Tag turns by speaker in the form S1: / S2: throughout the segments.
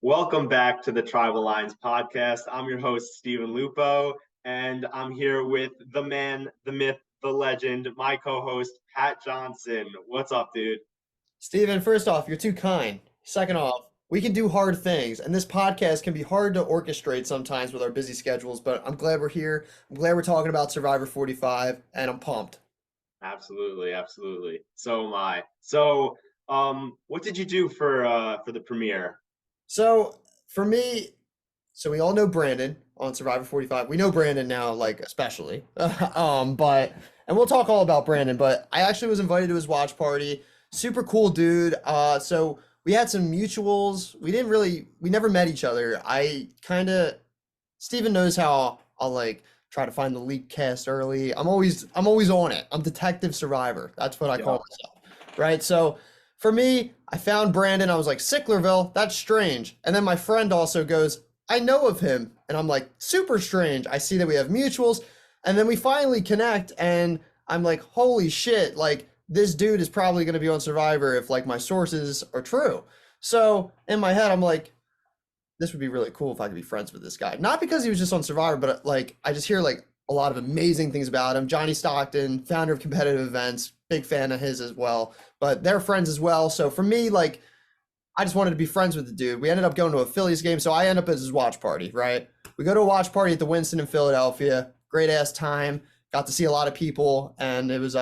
S1: Welcome back to the Tribal Lines podcast. I'm your host, Stephen Lupo, and I'm here with the man, the myth, the legend, my co host, Pat Johnson. What's up, dude?
S2: Steven, first off, you're too kind. Second off, we can do hard things, and this podcast can be hard to orchestrate sometimes with our busy schedules, but I'm glad we're here. I'm glad we're talking about Survivor 45, and I'm pumped.
S1: Absolutely, absolutely. So am I. So, what did you do for the premiere?
S2: So, for me, so we all know Brandon on Survivor 45. We know Brandon now, like, especially. And we'll talk all about Brandon, but I actually was invited to his watch party. Super cool dude. So we had some mutuals. We never met each other. Steven knows how I'll like try to find the leak cast early. I'm always on it. I'm Detective Survivor. That's what I
S1: Yeah.
S2: call myself. Right? So for me, I found Brandon. I was like, Sicklerville, that's strange. And then my friend also goes, I know of him. And I'm like, super strange. I see that we have mutuals. And then we finally connect and I'm like, holy shit, like this dude is probably going to be on Survivor if like my sources are true. So in my head, I'm like, this would be really cool if I could be friends with this guy. Not because he was just on Survivor, but like I just hear like a lot of amazing things about him. Johnny Stockton, founder of Competitive Events, big fan of his as well. But they're friends as well. So for me, like I just wanted to be friends with the dude. We ended up going to a Phillies game, so I end up at his watch party, right? We go to a watch party at the Winston in Philadelphia. Great ass time. Got to see a lot of people, and it was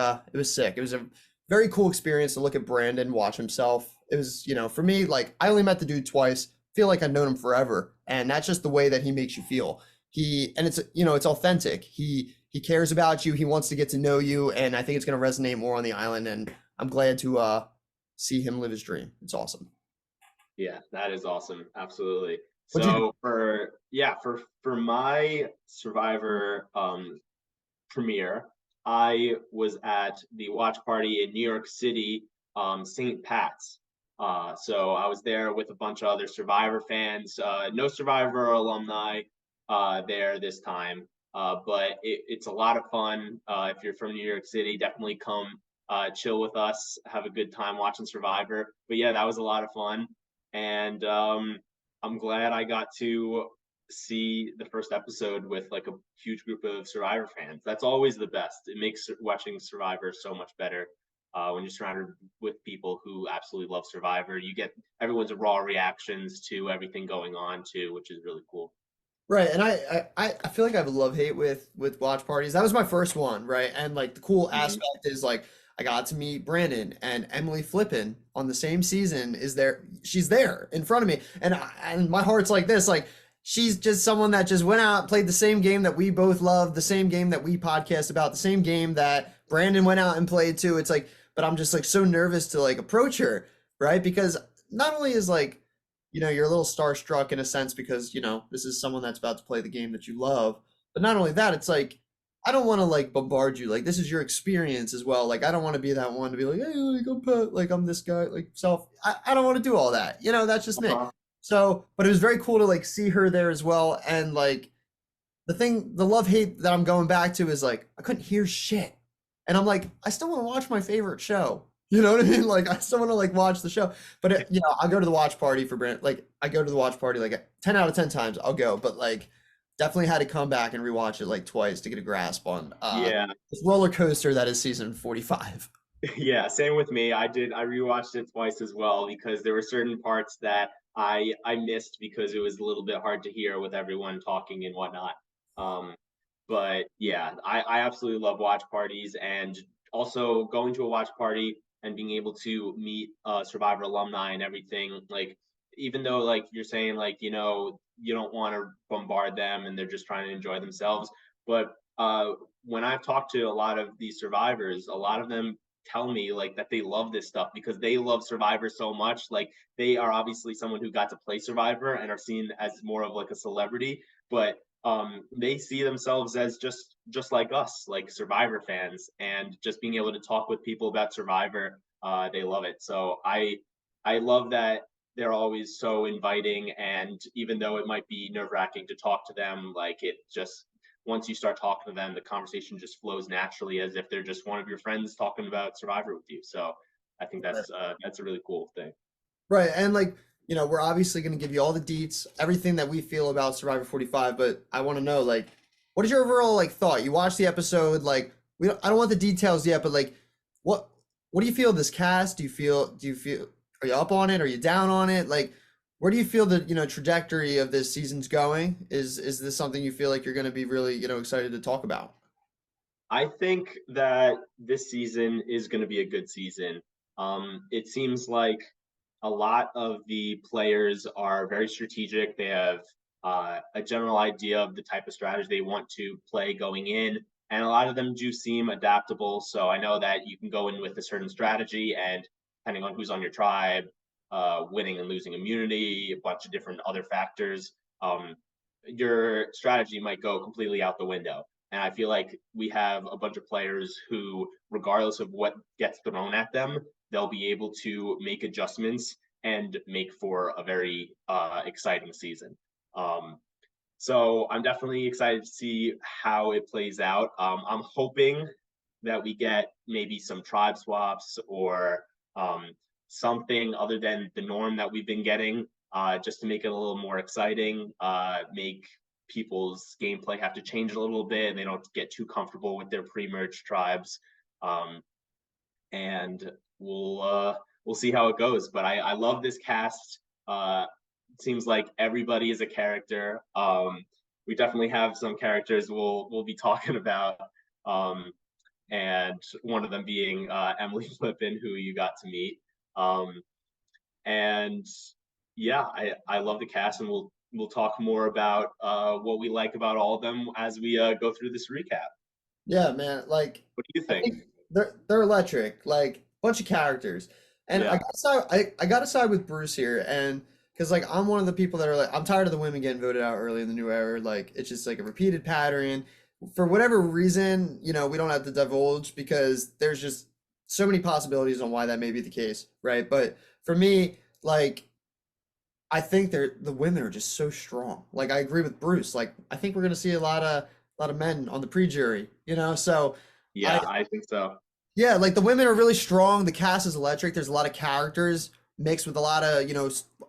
S2: sick. It was a very cool experience to look at Brandon, watch himself. It was, for me, like I only met the dude twice. Feel like I've known him forever, and that's just the way that he makes you feel. It's authentic. He cares about you. He wants to get to know you, and I think it's going to resonate more on the island. And I'm glad to see him live his dream. It's awesome.
S1: Yeah, that is awesome. Absolutely.
S2: What'd you do?
S1: For my Survivor premiere, I was at the watch party in New York City, St. Pat's. So I was there with a bunch of other Survivor fans. No Survivor alumni there this time, but it's a lot of fun. If you're from New York City, definitely come chill with us, have a good time watching Survivor. But yeah, that was a lot of fun, and I'm glad I got to see the first episode with like a huge group of Survivor fans. That's always the best. It makes watching Survivor so much better when you're surrounded with people who absolutely love Survivor. You get everyone's raw reactions to everything going on too, which is really cool.
S2: Right, and I feel like I have a love hate with watch parties. That was my first one, right? And like the cool
S1: Mm-hmm.
S2: aspect is like I got to meet Brandon and Emily Flippin on the same season is there. She's there in front of me, and my heart's like this, like she's just someone that just went out, played the same game that we both love, the same game that we podcast about, the same game that Brandon went out and played too. It's like, but I'm just like so nervous to like approach her, right? Because not only is like you're a little starstruck in a sense because, this is someone that's about to play the game that you love. But not only that, it's like, I don't want to like bombard you. Like, this is your experience as well. Like, I don't want to be that one to be like, hey, like, I'm this guy, like, self. I don't want to do all that. That's just me.
S1: Uh-huh.
S2: So, but it was very cool to like see her there as well. And like, the love hate that I'm going back to is like, I couldn't hear shit. And I'm like, I still want to watch my favorite show. You know what I mean? Like, I still want to like watch the show. But I'll go to the watch party for Brent. Like, I go to the watch party like 10 out of 10 times I'll go. But like, definitely had to come back and rewatch it like twice to get a grasp on
S1: Yeah,
S2: this roller coaster that is season 45.
S1: yeah, same with me. I rewatched it twice as well because there were certain parts that I missed because it was a little bit hard to hear with everyone talking and whatnot. Um, but yeah, I absolutely love watch parties and also going to a watch party and being able to meet Survivor alumni and everything. Like even though like you're saying like you don't want to bombard them and they're just trying to enjoy themselves, but when I've talked to a lot of these survivors, a lot of them tell me like that they love this stuff because they love Survivor so much. Like they are obviously someone who got to play Survivor and are seen as more of like a celebrity, but they see themselves as just like us, like Survivor fans, and just being able to talk with people about Survivor, they love it. So I love that they're always so inviting, and even though it might be nerve wracking to talk to them, like it just once you start talking to them, the conversation just flows naturally as if they're just one of your friends talking about Survivor with you. So I think that's a really cool thing.
S2: Right. And like we're obviously going to give you all the deets, everything that we feel about Survivor 45, but I want to know, like, what is your overall like thought? You watched the episode, like, I don't want the details yet, but like, what what do you feel of this cast? Do you feel are you up on it? Are you down on it? Like, where do you feel the trajectory of this season's going? Is this something you feel like you're going to be really excited to talk about?
S1: I think that this season is going to be a good season. It seems like a lot of the players are very strategic. They have a general idea of the type of strategy they want to play going in, and a lot of them do seem adaptable. So I know that you can go in with a certain strategy, and depending on who's on your tribe, winning and losing immunity, a bunch of different other factors, your strategy might go completely out the window. And I feel like we have a bunch of players who, regardless of what gets thrown at them, they'll be able to make adjustments and make for a very exciting season. Um, so I'm definitely excited to see how it plays out. I'm hoping that we get maybe some tribe swaps or um, something other than the norm that we've been getting, just to make it a little more exciting, make people's gameplay have to change a little bit and they don't get too comfortable with their pre-merge tribes. Um, and we'll see how it goes. But I love this cast. It seems like everybody is a character. We definitely have some characters we'll be talking about, and one of them being Emily Flippin, who you got to meet. Um, and yeah, I love the cast, and we'll talk more about what we like about all of them as we go through this recap.
S2: Yeah, man. Like,
S1: What do you
S2: I
S1: think?
S2: think they're electric. Like, bunch of characters, and I
S1: Yeah,
S2: gotta side, I gotta side with Bruce here, and because like I'm one of the people that are like I'm tired of the women getting voted out early in the new era. Like, it's just like a repeated pattern. For whatever reason, we don't have to divulge because there's just so many possibilities on why that may be the case, right? But for me, like, I think the women are just so strong. Like, I agree with Bruce. Like, I think we're gonna see a lot of men on the pre-jury, so. I
S1: yeah, I think so.
S2: Yeah, like the women are really strong. The cast is electric. There's a lot of characters mixed with a lot of,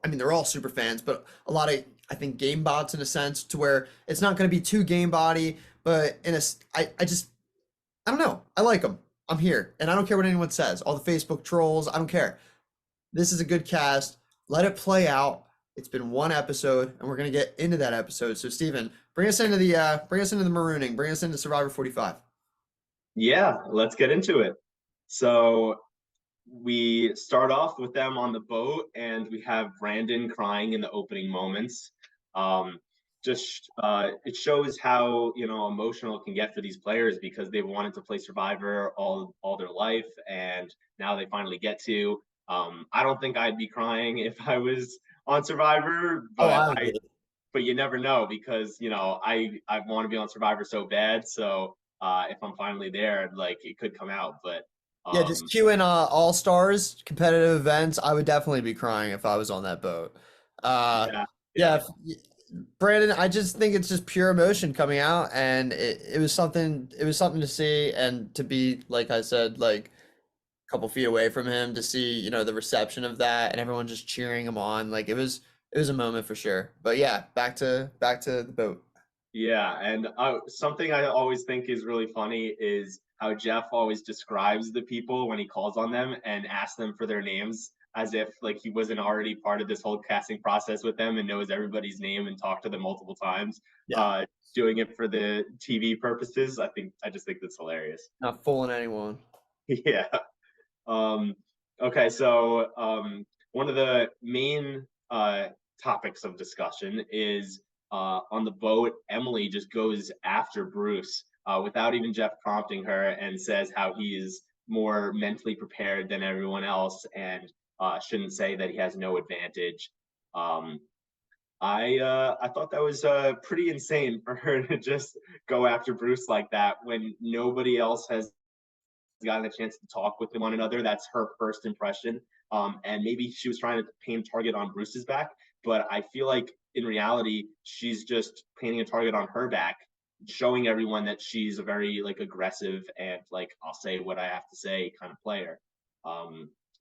S2: I mean, they're all super fans, but a lot of, I think, game bots in a sense to where it's not going to be too game body, but I don't know. I like them. I'm here, and I don't care what anyone says. All the Facebook trolls, I don't care. This is a good cast. Let it play out. It's been one episode, and we're gonna get into that episode. So, Steven, bring us into the marooning. Bring us into Survivor 45.
S1: Yeah, let's get into it. So we start off with them on the boat, and we have Brandon crying in the opening moments. Um, just it shows how emotional it can get for these players because they've wanted to play Survivor all their life, and now they finally get to. I don't think I'd be crying if I was on Survivor,
S2: Oh,
S1: but
S2: I
S1: I
S2: would.
S1: but you never know because I want to be on Survivor so bad. So if I'm finally there, like it could come out. But
S2: Yeah, just
S1: um,
S2: queuing All Stars competitive events. I would definitely be crying if I was on that boat. Uh,
S1: yeah,
S2: yeah,
S1: yeah,
S2: Brandon, I just think it's just pure emotion coming out, and it was something. It was something to see and to be, like I said, like a couple feet away from him to see, the reception of that and everyone just cheering him on. Like it was a moment for sure. But yeah, back to the boat.
S1: yeah. And something I always think is really funny is how Jeff always describes the people when he calls on them and asks them for their names as if like he wasn't already part of this whole casting process with them and knows everybody's name and talked to them multiple times.
S2: Yeah,
S1: Uh, doing it for the TV purposes, I just think that's hilarious.
S2: not fooling anyone.
S1: Yeah. Um, okay, so one of the main topics of discussion is on the boat, Emily just goes after Bruce without even Jeff prompting her and says how he is more mentally prepared than everyone else and shouldn't say that he has no advantage. Um, I thought that was pretty insane for her to just go after Bruce like that when nobody else has gotten a chance to talk with one another. That's her first impression. And maybe she was trying to paint a target on Bruce's back, but I feel like in reality, she's just painting a target on her back, showing everyone that she's a very like aggressive and like I'll say what I have to say kind of player.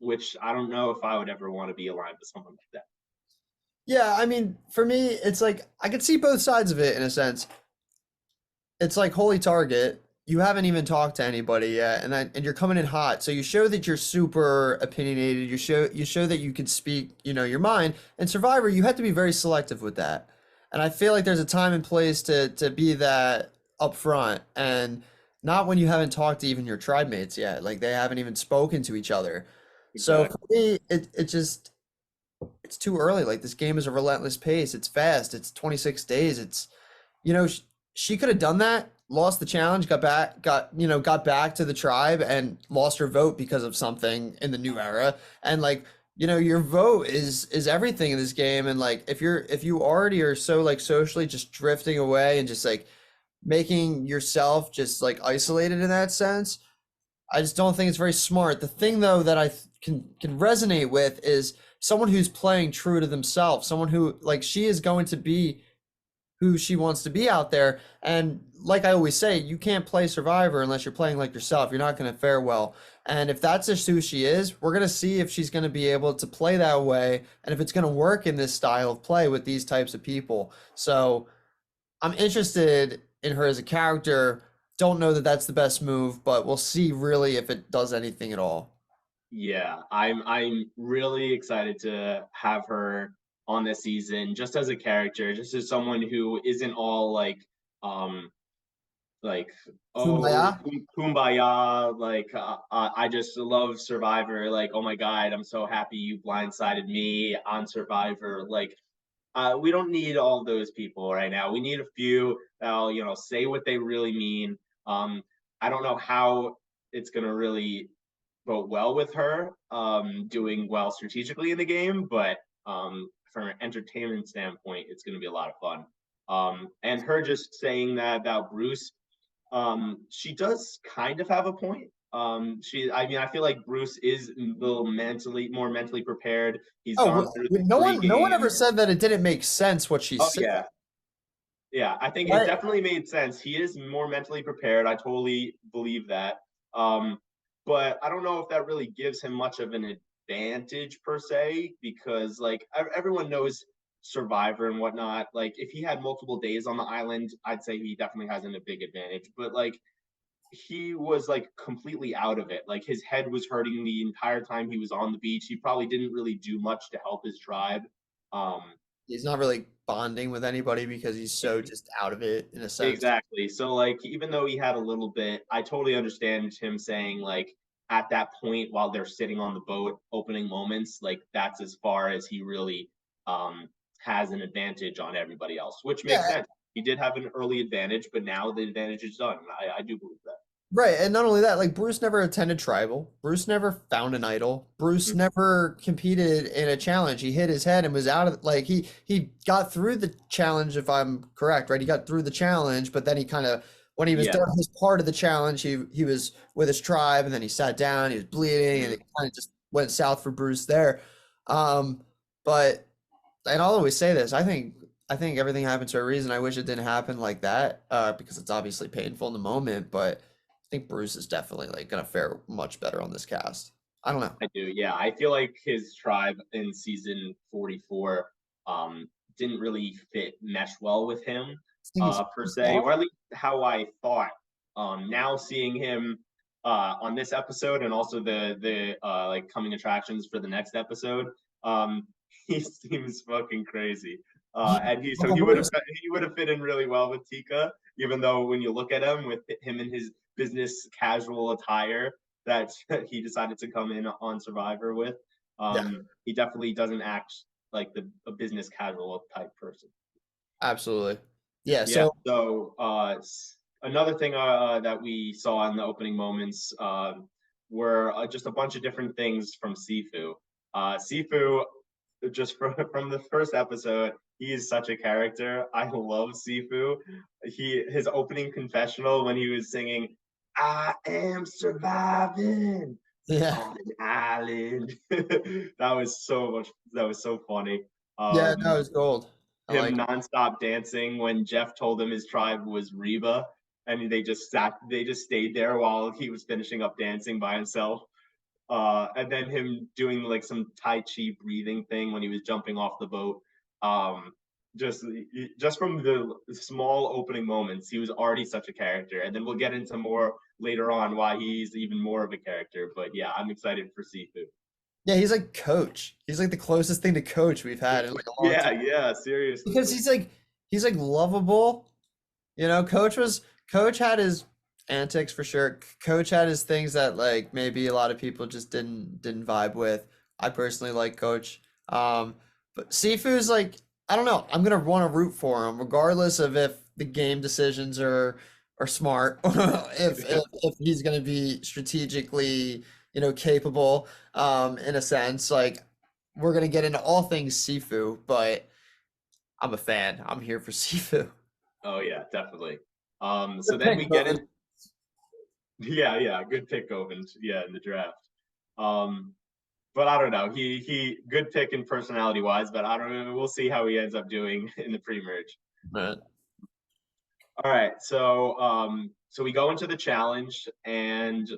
S1: Which I don't know if I would ever want to be aligned with someone like that.
S2: Yeah, I mean, for me, it's like I could see both sides of it in a sense. It's like holy target. You haven't even talked to anybody yet, and you're coming in hot. So you show that you're super opinionated. You show that you can speak, your mind. And Survivor, you have to be very selective with that. And I feel like there's a time and place to be that upfront, and not when you haven't talked to even your tribe mates yet. Like they haven't even spoken to each other. So for
S1: Exactly.
S2: me, it's too early. Like this game is a relentless pace. It's fast. It's 26 days. You know, she could have done that, lost the challenge, got back to the tribe and lost her vote because of something in the new era. And like, your vote is everything in this game. And like, if you already are so like socially just drifting away and just like making yourself just like isolated in that sense, I just don't think it's very smart. The thing though that can resonate with is someone who's playing true to themselves, someone who like she is going to be who she wants to be out there. And like I always say, you can't play Survivor unless you're playing like yourself. You're not going to fare well. And if that's just who she is, we're going to see if she's going to be able to play that way and if it's going to work in this style of play with these types of people. So I'm interested in her as a character. Don't know that that's the best move, but we'll see really if it does anything at all.
S1: Yeah, I'm really excited to have her on this season, just as a character, just as someone who isn't all um like
S2: Kumbaya?
S1: oh kumbaya, I just love Survivor, like oh my god, I'm so happy you blindsided me on Survivor. Like we don't need all those people right now. We need a few that'll say what they really mean. I don't know how it's gonna really vote well with her, doing well strategically in the game, but from an entertainment standpoint, it's going to be a lot of fun. And her just saying that about Bruce, she does kind of have a point. I mean, I feel like Bruce is a little more mentally prepared. He's
S2: Oh,
S1: gone through the
S2: no
S1: three
S2: one, no one ever
S1: games.
S2: said that it didn't make sense what she
S1: Oh
S2: said.
S1: yeah, yeah, I think it
S2: Right?
S1: definitely made sense. He is more mentally prepared. I totally believe that. Um, but I don't know if that really gives him much of an advantage per se, because like everyone knows Survivor and whatnot. Like if he had multiple days on the island, I'd say he definitely has a big advantage. But like he was like completely out of it. Like his head was hurting the entire time he was on the beach. He probably didn't really do much to help his tribe. Um,
S2: He's not really bonding with anybody because he's so just out of it in a sense.
S1: Exactly. So like even though he had a little bit, I totally understand him saying like at that point while they're sitting on the boat opening moments, like that's as far as he really has an advantage on everybody else, which makes
S2: Yeah,
S1: sense. He did have an early advantage, but now the advantage is done. I do believe that.
S2: right. And not only that, like Bruce never attended tribal. Bruce never found an idol. Bruce
S1: Mhm.
S2: never competed in a challenge. He hit his head and was out of like he got through the challenge if I'm correct, right? He got through the challenge, but then he kind of when he was
S1: Yeah.
S2: done his part of the challenge, he was with his tribe and then he sat down, he was bleeding and
S1: Mhm.
S2: it kind of just went south for Bruce there. Um, but and I'll always say this, I think everything happens for a reason. I wish it didn't happen like that, because it's obviously painful in the moment, but I think Bruce is definitely like gonna fare much better on this cast. I don't know.
S1: I do. Yeah. I feel like his tribe in season 44 um didn't really fit mesh well with him
S2: I think he's
S1: per
S2: too
S1: se, or
S2: soft.
S1: at least how I thought. Now seeing him on this episode and also the like coming attractions for the next episode, um he seems fucking crazy. And
S2: Uncle
S1: he would have
S2: Bruce.
S1: fit in really well with Tika, even though when you look at him with him in his business casual attire that he decided to come in on Survivor with.
S2: Yeah,
S1: He definitely doesn't act like a business casual type person.
S2: absolutely. Yeah,
S1: Yeah.
S2: so
S1: So another thing that we saw in the opening moments were just a bunch of different things from Sifu. Sifu, just from the first episode, he is such a character. I love Sifu. His opening confessional when he was singing, "I am surviving
S2: yeah.
S1: on an island." That was so much. That was so funny.
S2: Yeah,
S1: Um,
S2: no, it's gold. I
S1: Him
S2: like it.
S1: nonstop dancing when Jeff told him his tribe was Reba, and they just stayed there while he was finishing up dancing by himself. And then him doing like some Tai Chi breathing thing when he was jumping off the boat. Um, just just from the small opening moments, he was already such a character, and then we'll get into more later on why he's even more of a character. But yeah, I'm excited for Sifu.
S2: Yeah, he's like coach. He's like the closest thing to coach we've had in like a long
S1: Yeah,
S2: time
S1: yeah, seriously.
S2: because he's like lovable. You know, Coach had his antics for sure. Coach had his things that like maybe a lot of people just didn't vibe with. I personally like Coach. But Sifu's like I don't know. I'm gonna want to root for him regardless of if the game decisions are smart, if he's gonna be strategically capable. In a sense, like we're gonna get into all things Sifu, but I'm a fan. I'm here for Sifu.
S1: Oh yeah, definitely. So
S2: Good
S1: then
S2: pick,
S1: we get
S2: Bowman.
S1: in. Yeah, yeah, good pick, Oven. Yeah, in the draft. Um, but I don't know. He good pick in personality wise, but I don't know. We'll see how he ends up doing in the pre-merge.
S2: Right.
S1: All right, so we go into the challenge, and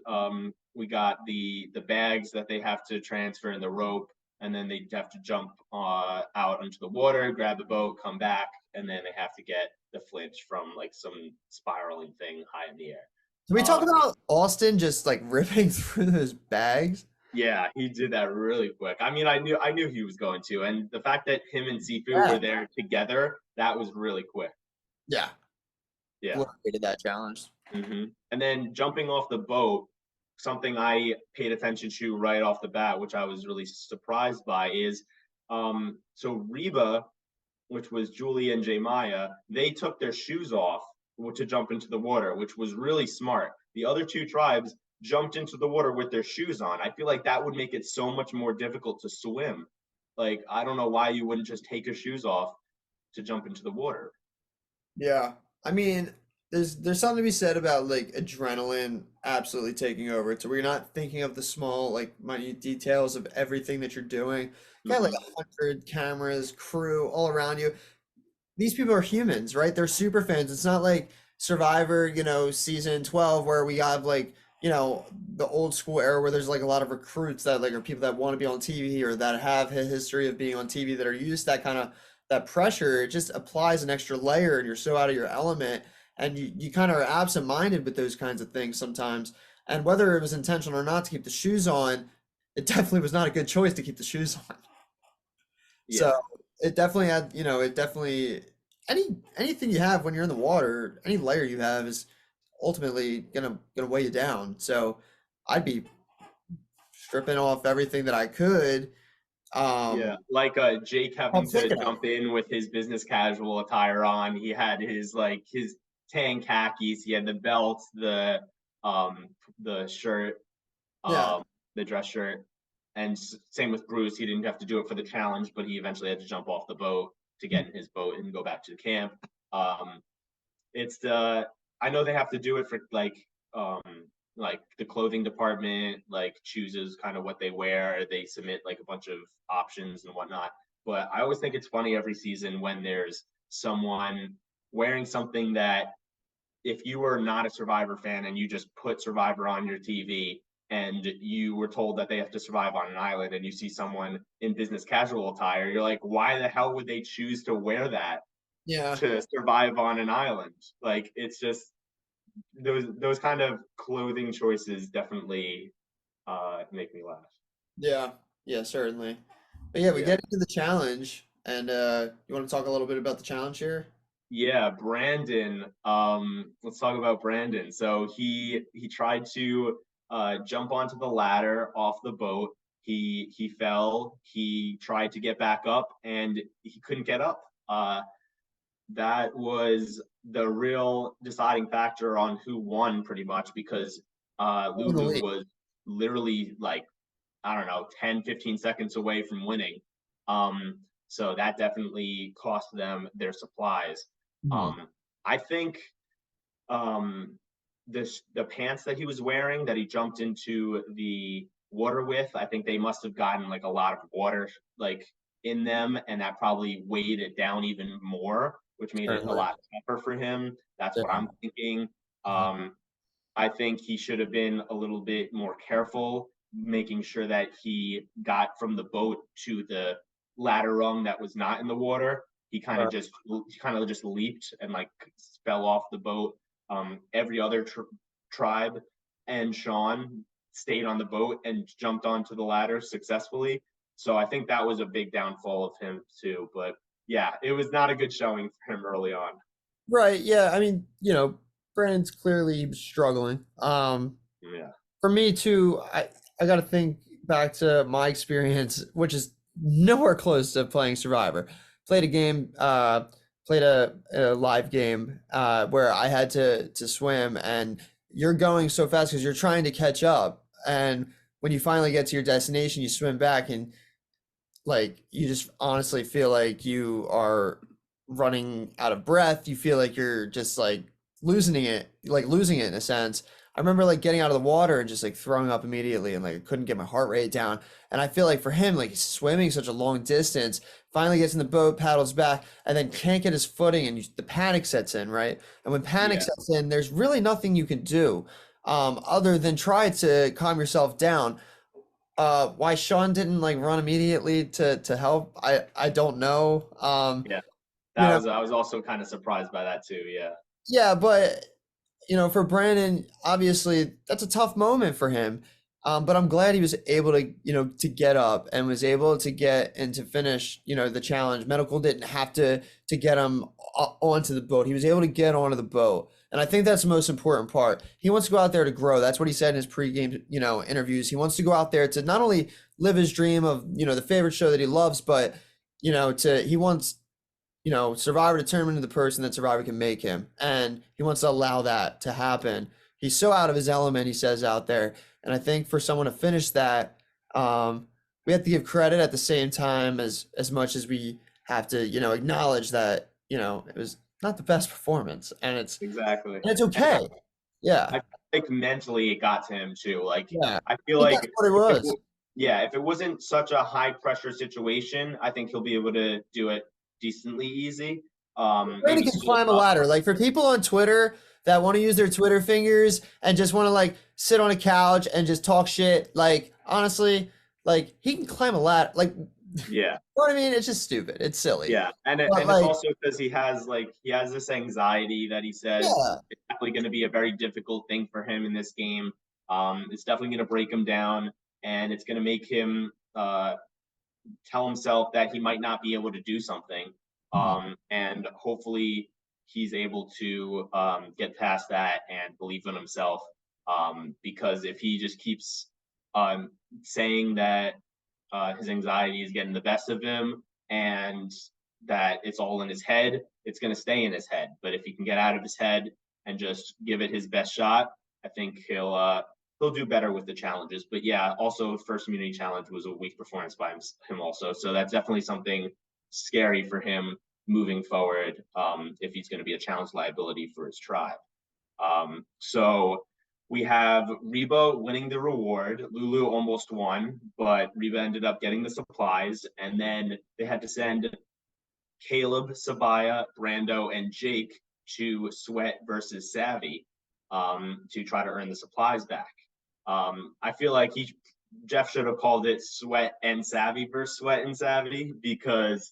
S1: we got the bags that they have to transfer and the rope, and then they have to jump out into the water, grab the boat, come back, and then they have to get the flinch from like some spiraling thing high in the air.
S2: Can we talk
S1: Um,
S2: about Austin just like ripping through those bags?
S1: yeah, he did that really quick. I mean, I knew he was going to, and the fact that him and Sifu
S2: Yeah.
S1: were there together, that was really quick.
S2: Yeah.
S1: Yeah.
S2: Obliterated that challenge.
S1: And then jumping off the boat, something I paid attention to right off the bat, which I was really surprised by, is so Reba, which was Julie and Maya, they took their shoes off to jump into the water, which was really smart. The other two tribes jumped into the water with their shoes on. I feel like that would make it so much more difficult to swim. Like, I don't know why you wouldn't just take your shoes off to jump into the water.
S2: Yeah. I mean, there's something to be said about like adrenaline absolutely taking over. So we're not thinking of the small, like minute details of everything that you're doing. You got like
S1: Mm-hmm.
S2: 100 cameras, crew all around you. These people are humans, right? They're super fans. It's not like Survivor, season 12 where we have like, the old school era where there's like a lot of recruits that like are people that want to be on TV or that have a history of being on TV that are used to that kind of that pressure. It just applies an extra layer and you're so out of your element and you kind of are absent-minded with those kinds of things sometimes. And whether it was intentional or not to keep the shoes on, it definitely was not a good choice to keep the shoes on. So
S1: Yeah,
S2: it definitely had, it definitely anything you have when you're in the water, any layer you have is ultimately gonna weigh you down. So I'd be stripping off everything that I could.
S1: yeah.
S2: Um,
S1: Like Jake
S2: I'm
S1: having to
S2: thinking of.
S1: jump in with his business casual attire on. He had his tan khakis. He had the belt, um the shirt,
S2: Yeah.
S1: um the dress shirt. And same with Bruce. He didn't have to do it for the challenge, but he eventually had to jump off the boat to get in his boat and go back to the camp. Um, it's the I know they have to do it for like the clothing department like chooses kind of what they wear. They submit like a bunch of options and whatnot. But I always think it's funny every season when there's someone wearing something that if you were not a Survivor fan and you just put Survivor on your TV and you were told that they have to survive on an island and you see someone in business casual attire, you're like, why the hell would they choose to wear that
S2: Yeah.
S1: to survive on an island? Like it's just those kind of clothing choices definitely make me laugh.
S2: Yeah. Yeah, certainly. But yeah, we
S1: Yeah.
S2: get into the challenge and you want to talk a little bit about the challenge here?
S1: Yeah, Brandon. Let's talk about Brandon. So he tried to jump onto the ladder off the boat. He fell. He tried to get back up, and he couldn't get up. That was the real deciding factor on who won, pretty much, because
S2: In the
S1: Lulu
S2: lead.
S1: was literally like I don't know 10, 15 seconds away from winning. So that definitely cost them their supplies.
S2: Mhm.
S1: Um, I think um, the pants that he was wearing that he jumped into the water with, I think they must have gotten like a lot of water like in them, and that probably weighed it down even more, which made it a
S2: Certainly.
S1: lot tougher for him. That's what
S2: Yeah.
S1: I'm thinking.
S2: Mhm.
S1: I think he should have been a little bit more careful, making sure that he got from the boat to ladder rung that was not in the water,
S2: Right.
S1: he kind of just leaped and like fell off the boat. Every other tribe and Sean stayed on the boat and jumped onto the ladder successfully. So I think that was a big downfall of him too. But yeah, it was not a good showing for him early on.
S2: Right. Yeah. I mean, Brandon's clearly struggling.
S1: Yeah.
S2: For me too, I got to think back to my experience, which is nowhere close to playing Survivor. Played a game, played a live game where I had to swim, and you're going so fast because you're trying to catch up. And when you finally get to your destination, you swim back, and like you just honestly feel like you are running out of breath. You feel like you're just like losing it in a sense. I remember like getting out of the water and just like throwing up immediately, and like I couldn't get my heart rate down. And I feel like for him, like swimming such a long distance, finally gets in the boat, paddles back, and then can't get his footing, and the panic sets in, right? And when panic
S1: Yeah.
S2: sets in, there's really nothing you can do other than try to calm yourself down. Why Sean didn't like run immediately to help, I don't know.
S1: Yeah.
S2: You know,
S1: I was also kind of surprised by that too. Yeah.
S2: yeah, but for Brandon, obviously that's a tough moment for him. But I'm glad he was able to, to get up and was able to get and to finish, the challenge. Medical didn't have to get him onto the boat. He was able to get onto the boat. And I think that's the most important part. He wants to go out there to grow. That's what he said in his pregame, interviews. He wants to go out there to not only live his dream of, the favorite show that he loves, but, he wants Survivor to turn him into the person that Survivor can make him. And he wants to allow that to happen. He's so out of his element, he says out there. And I think for someone to finish that, we have to give credit at the same time as much as we have to, acknowledge that, it was not the best performance. And
S1: Exactly.
S2: it's
S1: And
S2: okay. Yeah.
S1: I feel like mentally it got to him too. Like
S2: Yeah.
S1: I
S2: I
S1: feel
S2: think that's
S1: like
S2: what it
S1: if
S2: was.
S1: yeah, if it wasn't such a high pressure situation, I think he'll be able to do it decently easy.
S2: Brady
S1: Maybe
S2: can
S1: slip
S2: climb a
S1: up.
S2: ladder. Like for people on Twitter that want to use their Twitter fingers and just want to like sit on a couch and just talk shit, like honestly, like he can climb a ladder. Like, you
S1: Yeah.
S2: know what I mean? It's just stupid. It's silly.
S1: Yeah,
S2: But
S1: and it's
S2: like,
S1: also because he has this anxiety that he says
S2: yeah,
S1: it's definitely going to be a very difficult thing for him in this game. It's definitely going to break him down, and it's going to make him tell himself that he might not be able to do something. And hopefully he's able to get past that and believe in himself. Because if he just keeps um, saying that his anxiety is getting the best of him and that it's all in his head, it's going to stay in his head. But if he can get out of his head and just give it his best shot, I think he'll do better with the challenges. But yeah, also first immunity challenge was a weak performance by him also, so that's definitely something scary for him moving forward if he's going to be a challenge liability for his tribe. So we have Reba winning the reward. Lulu almost won, but Reba ended up getting the supplies, and then they had to send Caleb, Sabaya, Brando, and Jake to Sweat versus Savvy to try to earn the supplies back. I feel like Jeff should have called it Sweat and Savvy versus Sweat and Savvy because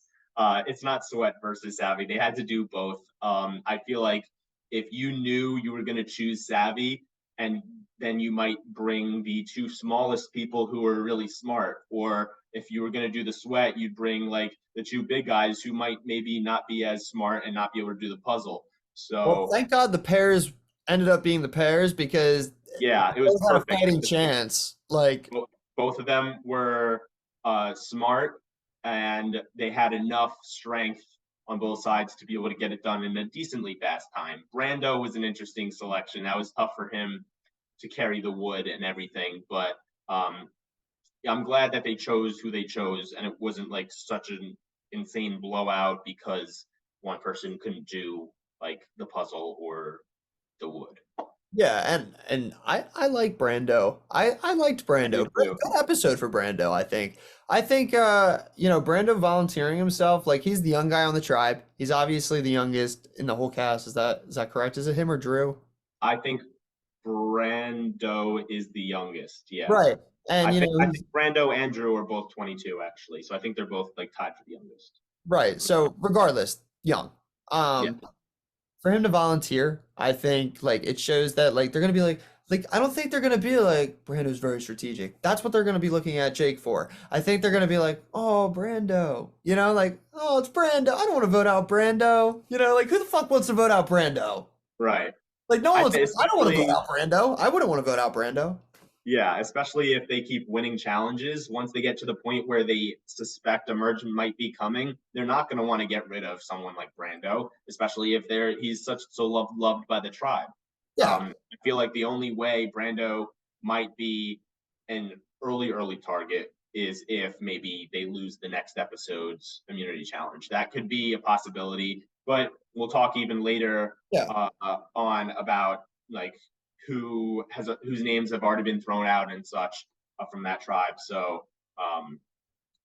S1: it's not Sweat versus Savvy. They had to do both. I feel like if you knew you were going to choose Savvy, and then you might bring the two smallest people who are really smart, or if you were going to do the Sweat, you'd bring like the two big guys who might maybe not be as smart and not be able to do the puzzle.
S2: well,
S1: So
S2: thank God the pairs ended up being the pairs because
S1: yeah, it
S2: they
S1: was
S2: had a
S1: perfect
S2: fighting
S1: because
S2: chance. Like,
S1: both of them were smart and they had enough strength on both sides to be able to get it done in a decently fast time. Brando was an interesting selection. That was tough for him to carry the wood and everything, but yeah, I'm glad that they chose who they chose and it wasn't like such an insane blowout because one person couldn't do like the puzzle or the wood.
S2: yeah, and I like Brando. I liked
S1: I do
S2: Brando.
S1: too.
S2: Good episode for Brando, I think. I think Brando volunteering himself, like he's the young guy on the tribe. He's obviously the youngest in the whole cast. Is that correct? Is it him or Drew?
S1: I think Brando is the youngest. Yeah.
S2: Right. And
S1: I think Brando and Drew are both 22 actually, so I think they're both like tied for the youngest.
S2: right. So regardless, young.
S1: Yeah,
S2: Um, for him to volunteer, I think like it shows that like they're gonna be like I don't think they're gonna be like Brando's very strategic. That's what they're gonna be looking at Jake for. I think they're gonna be like, oh Brando, like oh it's Brando. I don't want to vote out Brando. Like who the fuck wants to vote out Brando?
S1: right.
S2: Like no one
S1: I
S2: wants.
S1: think
S2: I don't want to vote
S1: especially
S2: out Brando. I wouldn't want to vote out Brando.
S1: yeah, especially if they keep winning challenges. Once they get to the point where they suspect a merge might be coming, they're not going to want to get rid of someone like Brando, especially if he's so loved by the tribe.
S2: Yeah,
S1: I feel like the only way Brando might be an early target is if maybe they lose the next episode's immunity challenge. That could be a possibility, but we'll talk even later
S2: yeah.
S1: on about like whose names have already been thrown out and such from that tribe. So um,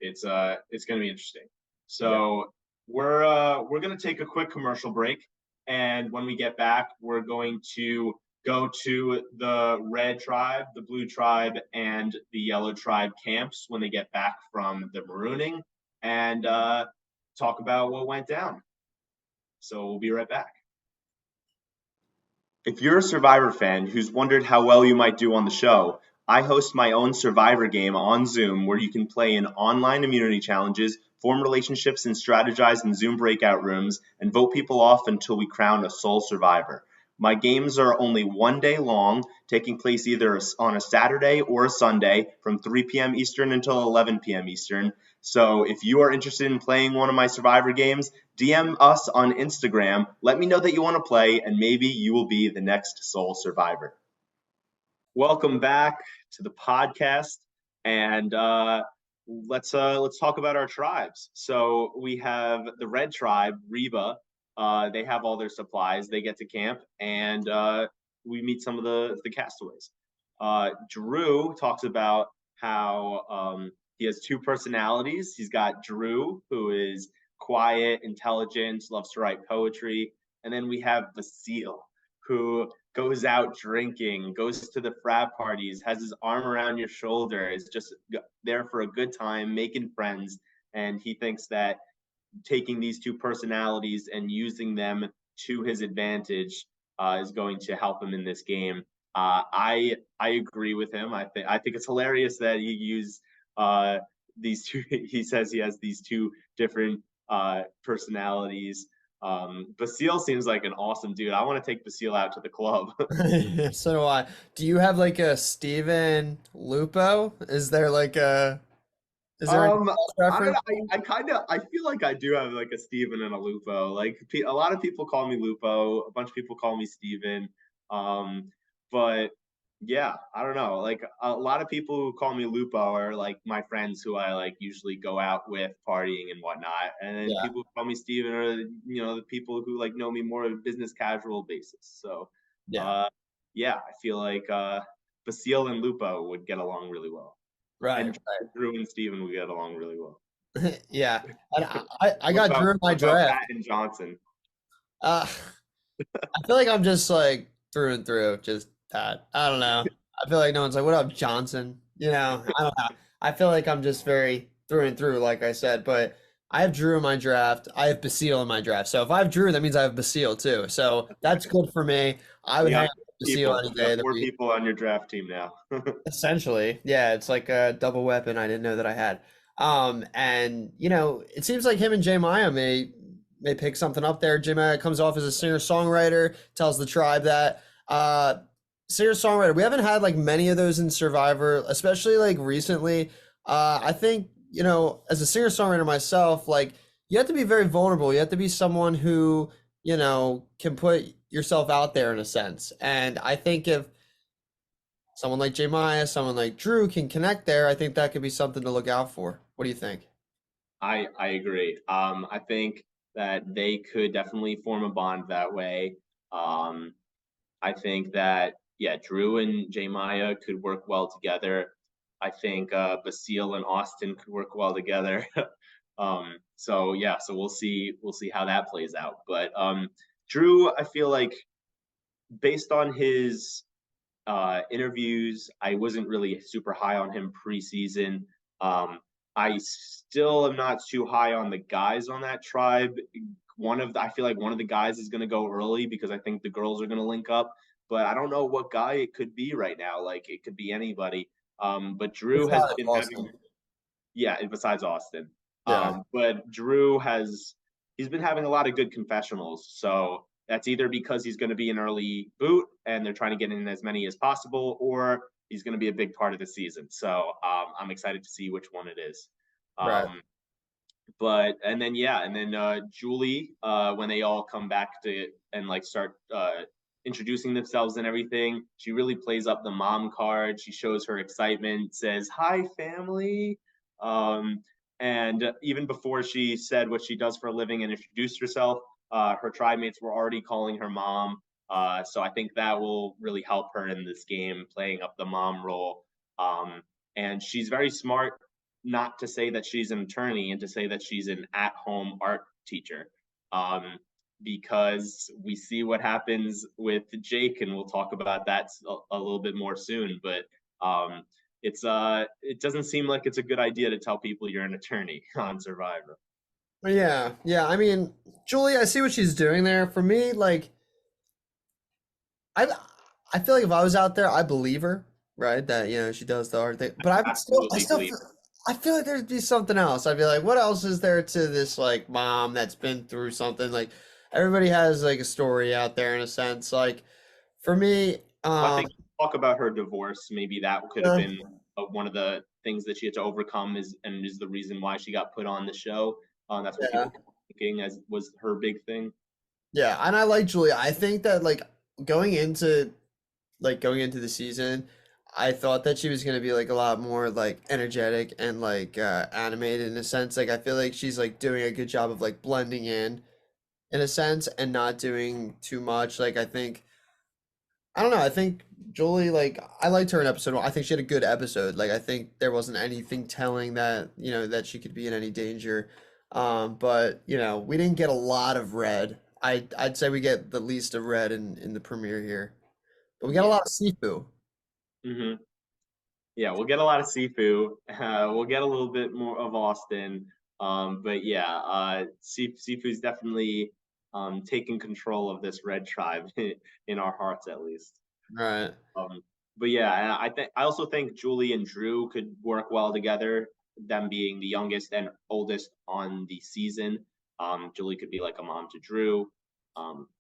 S1: it's going to be interesting.
S2: Yeah.
S1: So we're going to take a quick commercial break, and when we get back, we're going to go to the red tribe, the blue tribe, and the yellow tribe camps when they get back from the marooning, and talk about what went down. So we'll be right back. If you're a Survivor fan who's wondered how well you might do on the show, I host my own Survivor game on Zoom where you can play in online immunity challenges, form relationships and strategize in Zoom breakout rooms, and vote people off until we crown a sole survivor. My games are only 1 day long, taking place either on a Saturday or a Sunday from 3 p.m. Eastern until 11 p.m. Eastern. So if you are interested in playing one of my Survivor games, DM us on Instagram. Let me know that you want to play, and maybe you will be the next sole survivor. Welcome back to the podcast, and let's talk about our tribes. So we have the red tribe, Reba. They have all their supplies. They get to camp, and we meet some of the castaways. Drew talks about how he has two personalities. He's got Drew, who is quiet, intelligent, loves to write poetry, and then we have Basile, who goes out drinking, goes to the frat parties, has his arm around your shoulder, is just there for a good time, making friends. And he thinks that taking these two personalities and using them to his advantage is going to help him in this game. I agree with him. I think it's hilarious that he use these two. He says he has these two different personalities. Basile seems like an awesome dude. I want to take Basile out to the club.
S2: So do I. Do you have like a Steven Lupo? Is there any
S1: Um, I don't
S2: reference?
S1: know. I kind of I feel like I do have like a Steven and a Lupo. Like a lot of people call me Lupo, a bunch of people call me Steven. Um, but yeah, I don't know. Like a lot of people who call me Lupo are like my friends who I like usually go out with partying and whatnot. And then
S2: Yeah,
S1: people who call me Steven are the people who like know me more on a business casual basis. So
S2: yeah,
S1: uh yeah, I feel like Basile and Lupo would get along really well.
S2: right,
S1: And Drew and Steven would get along really well.
S2: right. Yeah, and I
S1: What
S2: got
S1: about
S2: Drew in my
S1: what about
S2: draft.
S1: Pat and Johnson?
S2: Uh, I feel like I'm just like through and through, just Pat. I don't know. I feel like no one's like, "What up, Johnson?" I don't know. I feel like I'm just very through and through, like I said. But I have Drew in my draft. I have Basile in my draft. So if I have Drew, that means I have Basile too. So that's good for me. I would
S1: You
S2: hang
S1: got
S2: out with Basile any
S1: you got
S2: day of the
S1: four
S2: week.
S1: people on your draft team now.
S2: Essentially, yeah, it's like a double weapon I didn't know that I had. And it seems like him and Jay Maya may pick something up there. Jay Maya comes off as a singer-songwriter, tells the tribe that singer-songwriter. We haven't had like many of those in Survivor, especially like recently. I think, as a singer-songwriter myself, like you have to be very vulnerable. You have to be someone who, can put yourself out there in a sense. And I think if someone like Jemiah, someone like Drew can connect there, I think that could be something to look out for. What do you think?
S1: I agree. I think that they could definitely form a bond that way. I think that yeah, Drew and J Maya could work well together. I think Basile and Austin could work well together. So yeah, so we'll see how that plays out. But Drew, I feel like based on his interviews. I wasn't really super high on him preseason. Um, I still am not too high on the guys on that tribe. I feel like one of the guys is going to go early because I think the girls are going to link up. But I don't know what guy it could be right now. Like it could be anybody. But Drew has
S2: Besides
S1: been having,
S2: Austin.
S1: yeah, besides Austin.
S2: Yeah,
S1: But Drew has he's been having a lot of good confessionals. So that's either because he's going to be an early boot and they're trying to get in as many as possible, or he's going to be a big part of the season. So I'm excited to see which one it is.
S2: right.
S1: Um, but and then yeah, and then Julie, when they all come back to and like start introducing themselves and everything, she really plays up the mom card. She shows her excitement, says hi family, um, and even before she said what she does for a living and introduced herself, her tribe mates were already calling her mom. So I think that will really help her in this game, playing up the mom role. Um, and she's very smart not to say that she's an attorney and to say that she's an at-home art teacher. Um, because we see what happens with Jake, and we'll talk about that a little bit more soon. But it doesn't seem like it's a good idea to tell people you're an attorney on Survivor.
S2: Yeah, yeah. I mean, Julie, I see what she's doing there. For me, like, I, I feel like if I was out there, I believe her, right? That she does the art thing. But I would still,
S1: Absolutely believe her.
S2: I feel like there'd be something else. I'd be like, what else is there to this like mom that's been through something? Like, everybody has like a story out there in a sense. Like, for me,
S1: Well, I think talk about her divorce. Maybe that could have
S2: uh,
S1: been one of the things that she had to overcome is the reason why she got put on the show. That's what
S2: yeah.
S1: people thinking as was her big thing.
S2: Yeah, and I like Julia. I think that like going into going into the season, I thought that she was gonna be like a lot more like energetic and like animated in a sense. Like I feel like she's like doing a good job of like blending in a sense and not doing too much. Like I don't know, I think Julie like I liked her in episode 1. I think she had a good episode. Like I think there wasn't anything telling that, that she could be in any danger. But we didn't get a lot of red. I'd say we get the least of red in the premiere here. But we got a
S1: Yeah.
S2: lot of Sifu.
S1: Hmm. Yeah, we'll get a lot of Sifu. We'll get a little bit more of Austin. But yeah, Sifu's definitely taking control of this red tribe in our hearts, at least.
S2: Right.
S1: Um, but yeah, I also think Julie and Drew could work well together. Them being the youngest and oldest on the season, Julie could be like a mom to Drew.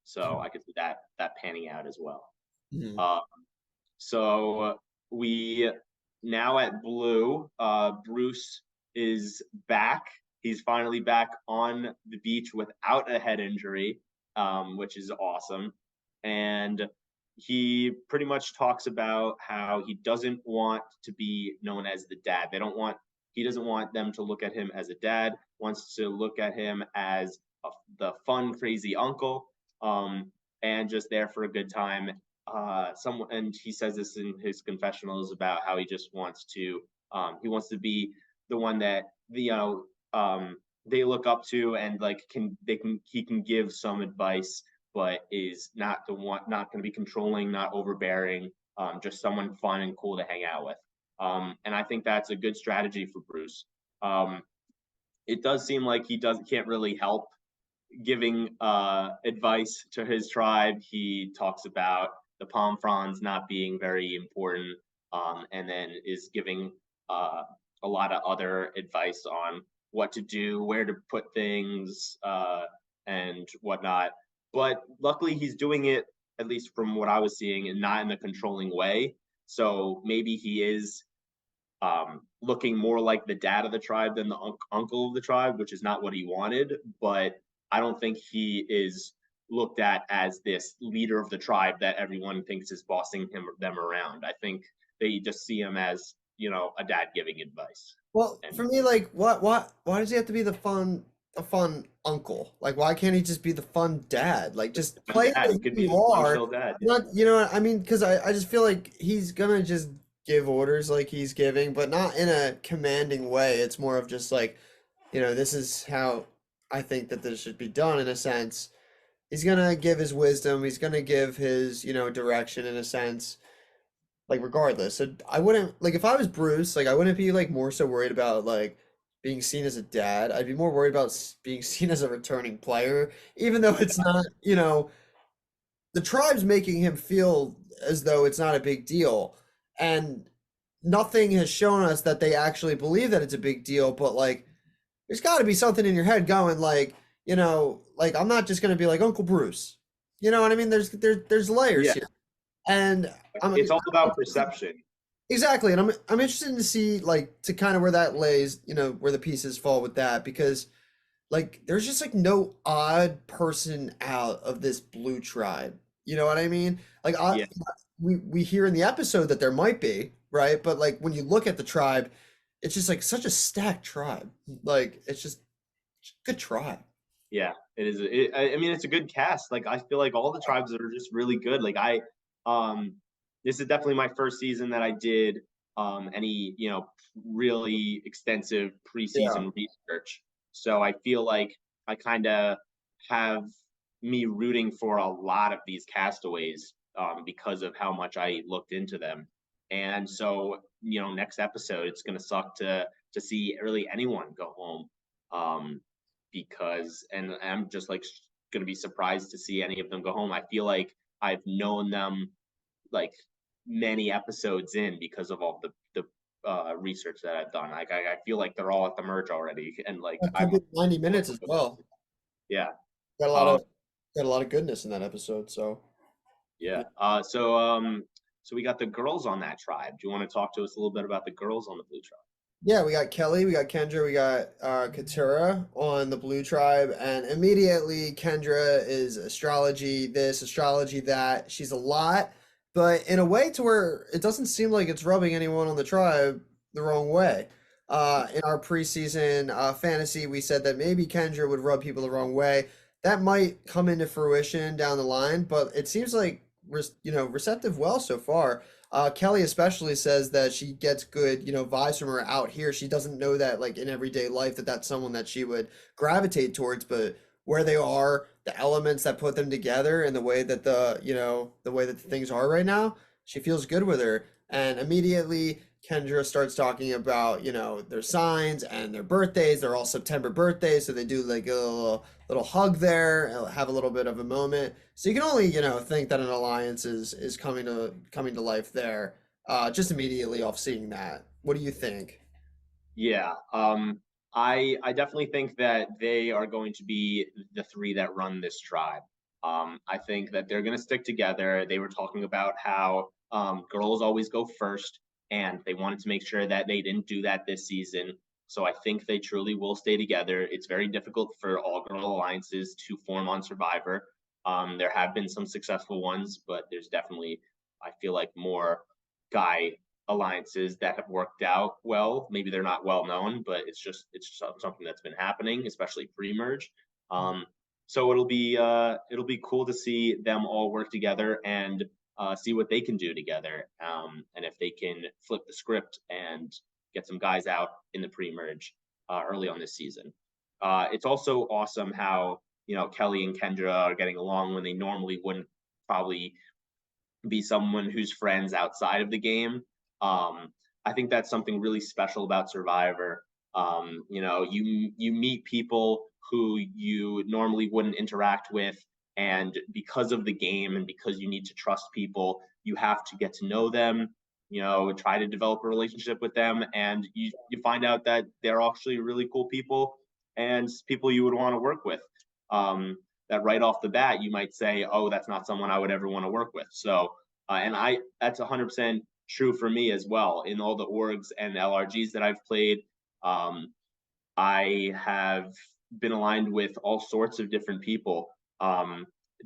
S1: So I could see that panning out as well.
S2: Mhm.
S1: Uh, so we now at Blue, Bruce is back. He's finally back on the beach without a head injury, which is awesome. And he pretty much talks about how he doesn't want to be known as the dad. He doesn't want them to look at him as a dad, wants to look at him as the fun, crazy uncle, and just there for a good time. Someone, and he says this in his confessionals about how he wants to be the one that they look up to, and like he can give some advice, but is not the one, not going to be controlling, not overbearing, just someone fun and cool to hang out with. And I think that's a good strategy for Bruce. um, it does seem like he can't really help giving advice to his tribe. He talks about the palm fronds not being very important, and then is giving uh, a lot of other advice on what to do, where to put things, and whatnot. But luckily, he's doing it, at least from what I was seeing, and not in a controlling way. So maybe he is looking more like the dad of the tribe than the uncle of the tribe, which is not what he wanted. But I don't think he is looked at as this leader of the tribe that everyone thinks is bossing them around. I think they just see him as a dad giving advice.
S2: Well,
S1: And
S2: for me, like, why does he have to be the fun uncle? Like, why can't he just be the fun dad? Like, just
S1: fun
S2: play
S1: dad,
S2: it
S1: he
S2: who
S1: could be
S2: you
S1: the fun
S2: are.
S1: chill dad. Yeah.
S2: Not, you know what I mean? Because I just feel like he's gonna just give orders like he's giving, but not in a commanding way. It's more of just like, this is how I think that this should be done in a sense. He's gonna give his wisdom. He's gonna give his, direction in a sense. like regardless. So I wouldn't like if I was Bruce, like I wouldn't be like more so worried about like being seen as a dad. I'd be more worried about being seen as a returning player, even though it's not, the tribe's making him feel as though it's not a big deal. And nothing has shown us that they actually believe that it's a big deal, but like there's got to be something in your head going like, like I'm not just going to be like Uncle Bruce. You know what I mean? There's layers
S1: Yeah,
S2: here. And I'm
S1: it's all about perception.
S2: exactly, and I'm interested to see like to kind of where that lays, where the pieces fall with that because like there's just like no odd person out of this blue tribe. You know what I mean? Like
S1: Yeah,
S2: we hear in the episode that there might be, right? But like when you look at the tribe, it's just like such a stacked tribe. Like it's just good tribe.
S1: yeah, it is. I mean, it's a good cast. Like, I feel like all the tribes are just really good. Um, this is definitely my first season that I did any, really extensive
S2: Yeah.
S1: preseason research. So I feel like I kind of have me rooting for a lot of these castaways because of how much I looked into them. And so, next episode, it's gonna suck to see really anyone go home. Um, because and I'm just like going to be surprised to see any of them go home. I feel like I've known them like many episodes in because of all the research that I've done. Like I feel like they're all at the merge already, and like
S2: That could
S1: I'm
S2: be 90 minutes as well.
S1: yeah.
S2: Got a lot
S1: Um,
S2: of got a lot of goodness in that episode, so
S1: yeah. So we got the girls on that tribe. Do you want to talk to us a little bit about the girls on the blue tribe?
S2: yeah, we got Kelly, we got Kendra, we got Katura on the Blue Tribe, and immediately Kendra is astrology this, astrology that. She's a lot, but in a way to where it doesn't seem like it's rubbing anyone on the tribe the wrong way. In our preseason fantasy, we said that maybe Kendra would rub people the wrong way. That might come into fruition down the line, but it seems like receptive well so far. Kelly especially says that she gets good, vibes from her out here. She doesn't know that like in everyday life that that's someone that she would gravitate towards, but where they are, the elements that put them together and the way that the way that the things are right now, she feels good with her. And immediately Kendra starts talking about, their signs and their birthdays. They're all September birthdays, so they do like a little hug there, have a little bit of a moment. So you can only, think that an alliance is coming to life there, just immediately off seeing that. What do you think?
S1: Yeah. I definitely think that they are going to be the three that run this tribe. I think that they're going to stick together. They were talking about how girls always go first, and they wanted to make sure that they didn't do that this season. So I think they truly will stay together. It's very difficult for all girl alliances to form on Survivor. There have been some successful ones, but there's definitely, I feel like, more guy alliances that have worked out well. Maybe they're not well known, but it's something that's been happening, especially pre-merge. So it'll be cool to see them all work together and see what they can do together, and if they can flip the script and get some guys out in the pre-merge early on this season. It's also awesome how Kelly and Kendra are getting along when they normally wouldn't probably be someone who's friends outside of the game. Um, I think that's something really special about Survivor. You meet people who you normally wouldn't interact with, and because of the game and because you need to trust people, you have to get to know them. Try to develop a relationship with them, and you find out that they're actually really cool people and people you would want to work with. That right off the bat you might say, "Oh, that's not someone I would ever want to work with." So and I that's 100% true for me as well. In all the orgs and LRGs that I've played, um, I have been aligned with all sorts of different people,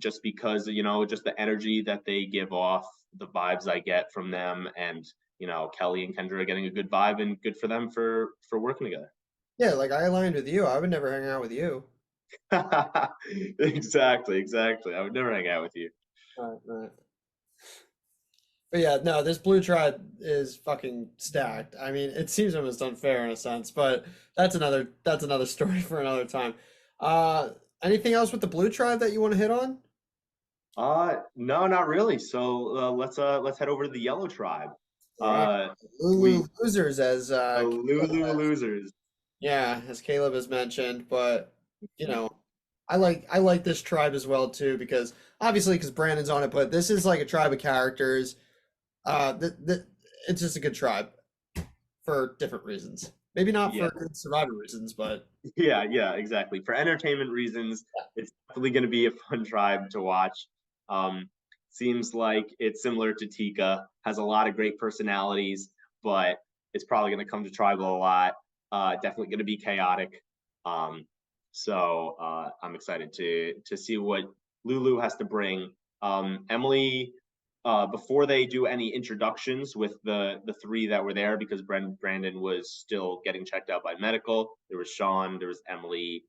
S1: just because just the energy that they give off, the vibes I get from them, and Kelly and Kendra are getting a good vibe, and good for them for working together.
S2: Yeah, like I aligned with you. I would never hang out with you.
S1: Exactly. I would never hang out with you.
S2: Right, right. But yeah, no, this blue tribe is fucking stacked. I mean, it seems almost unfair in a sense, but that's another story for another time. Uh, Anything else with the blue tribe that you want to hit on?
S1: No, not really. So let's head over to the Yellow Tribe.
S2: All right.
S1: Uh,
S2: Lulu
S1: we
S2: losers as
S1: the
S2: Caleb
S1: Lulu
S2: has,
S1: losers.
S2: yeah, as Caleb has mentioned, but you know, I like this tribe as well too because obviously because Brandon's on it, but this is like a tribe of characters. It's just a good tribe for different reasons. Maybe not
S1: Yeah,
S2: for good survivor reasons, but
S1: yeah, exactly. For entertainment reasons, it's definitely going to be a fun tribe to watch. Um, Seems like it's similar to Tika, has a lot of great personalities, but it's probably going to come to tribal a lot. Definitely going to be chaotic. Um, I'm excited to see what Lulu has to bring. Emily, before they do any introductions with the three that were there, because Brandon was still getting checked out by medical. There was Sean, there was Emily,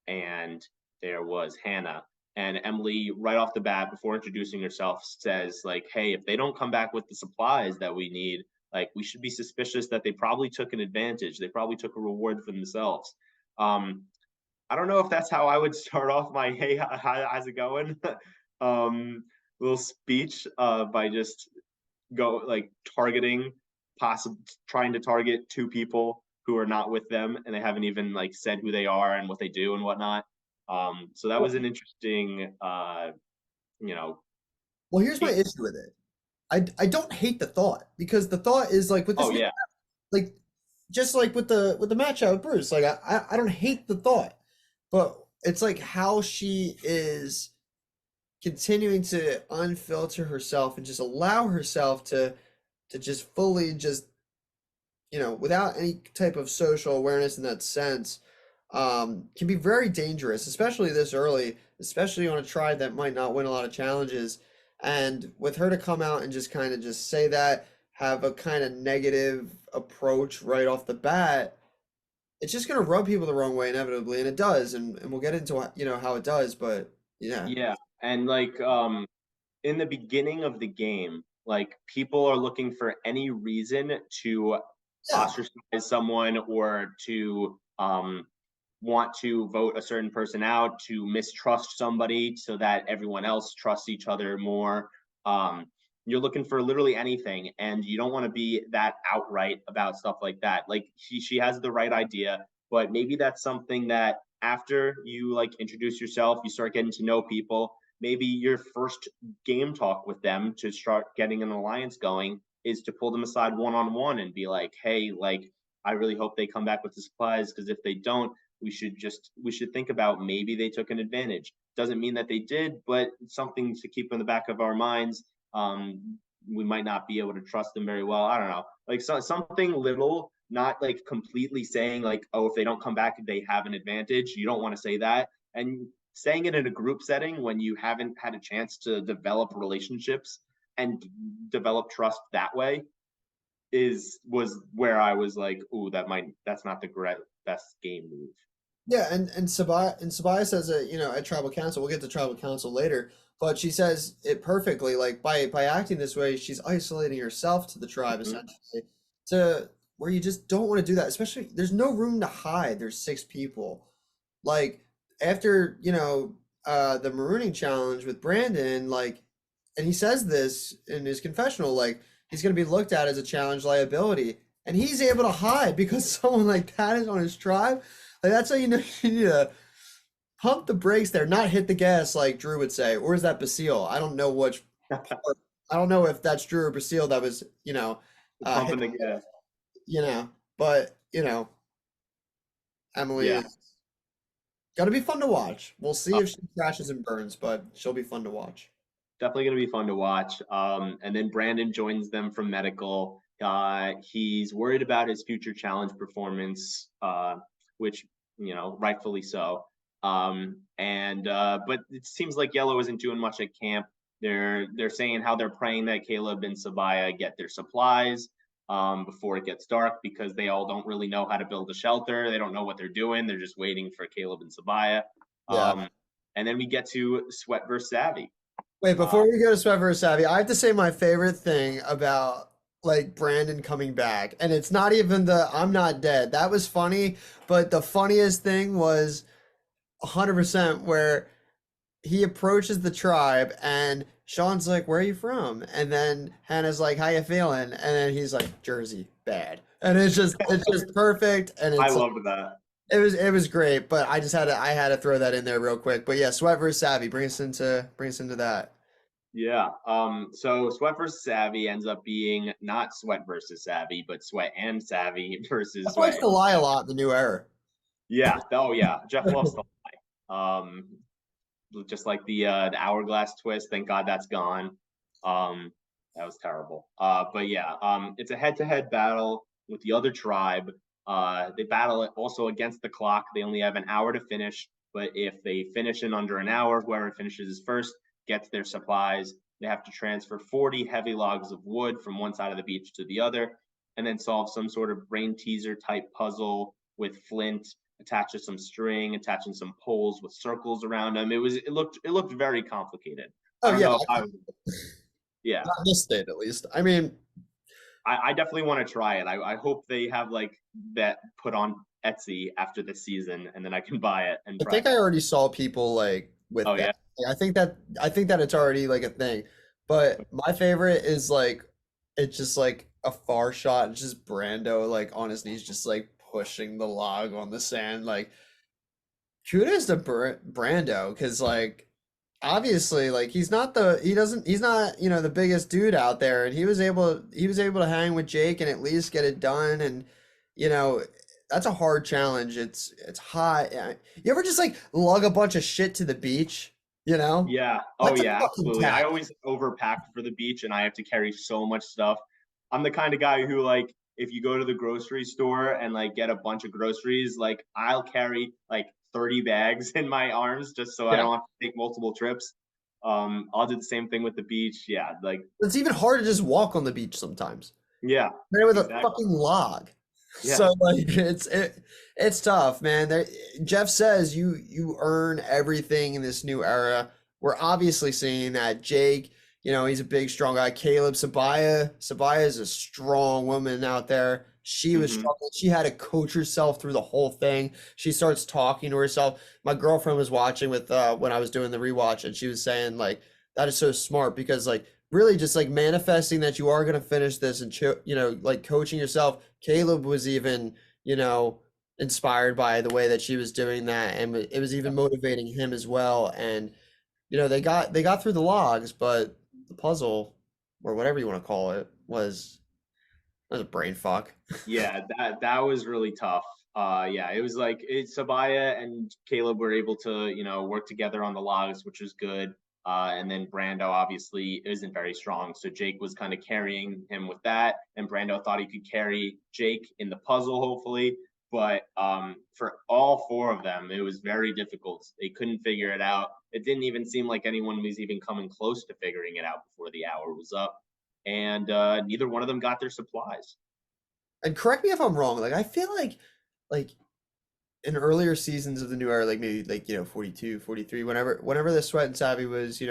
S1: and there was Hannah. And Emily, right off the bat, before introducing herself, says like, "Hey, if they don't come back with the supplies that we need, like we should be suspicious that they probably took an advantage. They probably took a reward for themselves." Um, I don't know if that's how I would start off my "Hey, how's it going?" um, little speech by just go like targeting, possible trying to target two people who are not with them and they haven't even like said who they are and what they do and whatnot. So that
S2: well,
S1: was an interesting, you know,
S2: well, here's my
S1: speech.
S2: issue with it. I don't hate the thought because the thought is like with this
S1: Oh
S2: new
S1: yeah,
S2: like just like with the match out with Bruce, like I don't hate the thought, but it's like how she is continuing to unfilter herself and just allow herself to just fully just without any type of social awareness in that sense, can be very dangerous, especially this early, especially on a tribe that might not win a lot of challenges. And with her to come out and just kind of just say that, have a kind of negative approach right off the bat, it's just going to rub people the wrong way inevitably, and it does. And we'll get into how it does, but yeah,
S1: yeah, and like in the beginning of the game, like people are looking for any reason to
S2: yeah,
S1: ostracize someone or to want to vote a certain person out, to mistrust somebody so that everyone else trusts each other more. Um, you're looking for literally anything, and you don't want to be that outright about stuff like that. Like she has the right idea, but maybe that's something that after you like introduce yourself, you start getting to know people. Maybe your first game talk with them to start getting an alliance going is to pull them aside one on one and be like, hey, like I really hope they come back with the supplies because if they don't, we should think about maybe they took an advantage. Doesn't mean that they did, but something to keep in the back of our minds. We might not be able to trust them very well. I don't know, like something little, not like completely saying like, oh, if they don't come back, they have an advantage. You don't want to say that, and saying it in a group setting when you haven't had a chance to develop relationships and develop trust that way is was where I was like, ooh, that's not the best game move.
S2: yeah, and Sabaya says it, at tribal council. We'll get to tribal council later, but she says it perfectly. Like by acting this way, she's isolating herself to the tribe
S1: Mm-hmm.
S2: essentially, to where you just don't want to do that. Especially there's no room to hide. There's six people. Like after the marooning challenge with Brandon, like, and he says this in his confessional, like he's going to be looked at as a challenge liability, and he's able to hide because someone like that is on his tribe. Like that's how you know you need to pump the brakes there, not hit the gas like Drew would say. Or is that Basile? I don't know which part. I don't know if that's Drew or Basile that was, hit,
S1: Pumping the gas.
S2: you know, but Emily
S1: Yeah,
S2: is gonna be fun to watch. We'll see
S1: uh,
S2: if she crashes and burns, but she'll be fun to watch.
S1: definitely going to be fun to watch. And then Brandon joins them from medical. He's worried about his future challenge performance, which rightfully so. And but it seems like Yellow isn't doing much at camp. They're saying how they're praying that Caleb and Sabaya get their supplies before it gets dark because they all don't really know how to build a shelter. They don't know what they're doing. They're just waiting for Caleb and Sabaya.
S2: Yeah.
S1: Um, and then we get to Sweat versus Savvy.
S2: Wait,
S1: Uh,
S2: before we go to Sweat vs. Savvy, I have to say my favorite thing about like Brandon coming back, and it's not even the I'm not dead. That was funny, but the funniest thing was 100% where he approaches the tribe and Sean's like, "Where are you from?" And then Hannah's like, "How you feeling?" And then he's like, "Jersey, bad." And it's just perfect. And
S1: I
S2: it's like,
S1: loved that.
S2: it was great. But I had to throw that in there real quick. But yeah, Sweat versus Savvy. Bring us into that.
S1: Yeah. So Sweat versus Savvy ends up being not Sweat versus Savvy, but Sweat and Savvy versus
S2: Jeff likes
S1: Sweat
S2: to
S1: and
S2: lie a
S1: Savvy.
S2: lot in the new era.
S1: Yeah. Oh yeah. Jeff loves to lie. Just like the hourglass twist. Thank God that's gone. Um, that was terrible. But yeah, it's a head-to-head battle with the other tribe. They battle it also against the clock. They only have an hour to finish, but if they finish in under an hour, whoever finishes first gets their supplies. They have to transfer 40 heavy logs of wood from one side of the beach to the other, and then solve some sort of brain teaser type puzzle with flint attached to some string, attaching some poles with circles around them. It looked very complicated. I
S2: Oh
S1: don't
S2: yeah,
S1: know if I would. Yeah,
S2: not this state at least. I mean,
S1: I definitely want to try it. I hope they have like that put on Etsy after the season, and then I can buy it and
S2: I
S1: try
S2: think I
S1: that.
S2: already saw people like
S1: Oh
S2: with that.
S1: yeah.
S2: I think that it's already like a thing. But my favorite is like it's just like a far shot. It's just Brando like on his knees, just like pushing the log on the sand. Like kudos to Brando, because like obviously like he's not the biggest dude out there, and he was able to hang with Jake and at least get it done. And you know that's a hard challenge. It's hot. You ever just like lug a bunch of shit to the beach, you know?
S1: Yeah. Oh
S2: That's a
S1: yeah,
S2: fucking
S1: absolutely. I
S2: task.
S1: always overpack for the beach and I have to carry so much stuff. I'm the kind of guy who like if you go to the grocery store and like get a bunch of groceries, like I'll carry like 30 bags in my arms just so I
S2: Yeah,
S1: don't have to take multiple trips. I'll do the same thing with the beach. Yeah, like
S2: it's even hard to just walk on the beach sometimes.
S1: yeah,
S2: Right, with a
S1: exactly.
S2: fucking log.
S1: Yeah.
S2: So like it's tough, man. Jeff says you earn everything in this new era. We're obviously seeing that Jake, he's a big, strong guy. Caleb Sabaya is a strong woman out there. She was
S1: Hmm.
S2: struggling. She had to coach herself through the whole thing. She starts talking to herself. My girlfriend was watching with when I was doing the rewatch, and she was saying like that is so smart because like really just like manifesting that you are going to finish this and like coaching yourself. Caleb was even inspired by the way that she was doing that, and it was even motivating him as well. And they got through the logs, but the puzzle or whatever you want to call it was a brain fuck.
S1: Yeah, that was really tough. Yeah, it was like Sabaya and Caleb were able to, work together on the logs, which was good. And then Brando obviously isn't very strong, so Jake was kind of carrying him with that, and Brando thought he could carry Jake in the puzzle, hopefully. But for all four of them, it was very difficult. They couldn't figure it out. It didn't even seem like anyone was even coming close to figuring it out before the hour was up, and neither one of them got their supplies.
S2: And correct me if I'm wrong, like I feel like in earlier seasons of the new era, like maybe like 42, 43, whenever the Sweat and Savvy was, they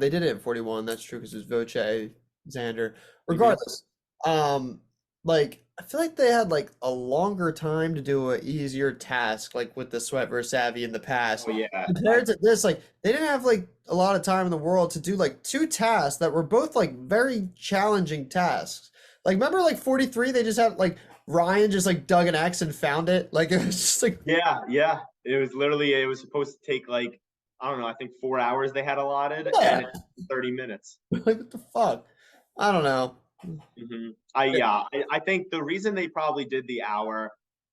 S2: did it in 41. That's true because it was Voce, Xander.
S1: Hmm.
S2: Regardless, um, like I feel like they had like a longer time to do a easier task, like with the Sweat versus Savvy in the past.
S1: Oh yeah,
S2: Compared to this, like they didn't have like a lot of time in the world to do like two tasks that were both like very challenging tasks. Like remember like 43, they just had like Ryan just like dug an X and found it. Like it was just like,
S1: yeah. It was supposed to take like I don't know. I think 4 hours they had allotted, and
S2: yeah,
S1: it 30 minutes.
S2: like what the fuck? I don't know.
S1: I think the reason they probably did the hour,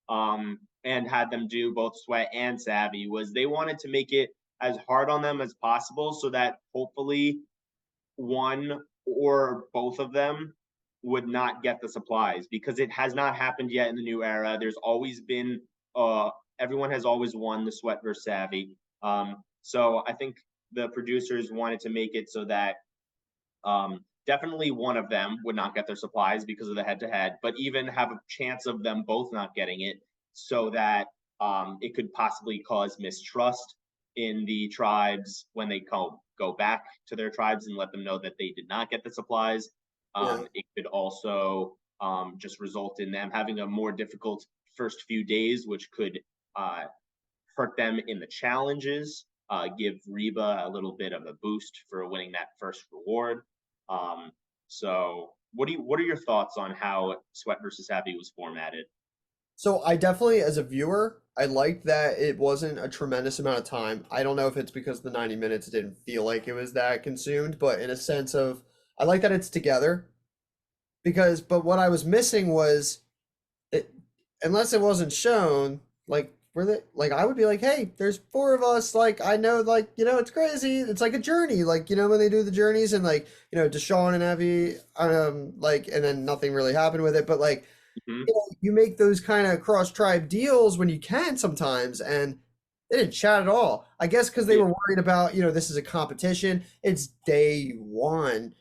S1: and had them do both Sweat and Savvy was they wanted to make it as hard on them as possible, so that hopefully one or both of them would not get the supplies because it has not happened yet in the new era. There's always been everyone has always won the Sweat versus Savvy. So I think the producers wanted to make it so that definitely one of them would not get their supplies because of the head to head, but even have a chance of them both not getting it so that it could possibly cause mistrust in the tribes when they go back to their tribes and let them know that they did not get the supplies.
S2: Yeah.
S1: It could also just result in them having a more difficult first few days, which could uh, hurt them in the challenges. give Reba a little bit of a boost for winning that first reward. Um, so what are your thoughts on how Sweat versus Happy was formatted?
S2: So I definitely, as a viewer, I liked that it wasn't a tremendous amount of time. I don't know if it's because the 90 minutes didn't feel like it was that consumed, but in a sense of, I like that it's together because, but what I was missing was it, unless it wasn't shown, like, were they, like, I would be like, hey, there's four of us. Like, I know, like, it's crazy. It's like a journey. Like, when they do the journeys and, like, Deshaun and Evie, like, and then nothing really happened with it. But, like,
S1: Hmm.
S2: you make those kind of cross tribe deals when you can sometimes, and they didn't chat at all. I guess because they
S1: Yeah.
S2: were worried about, this is a competition. It's day one.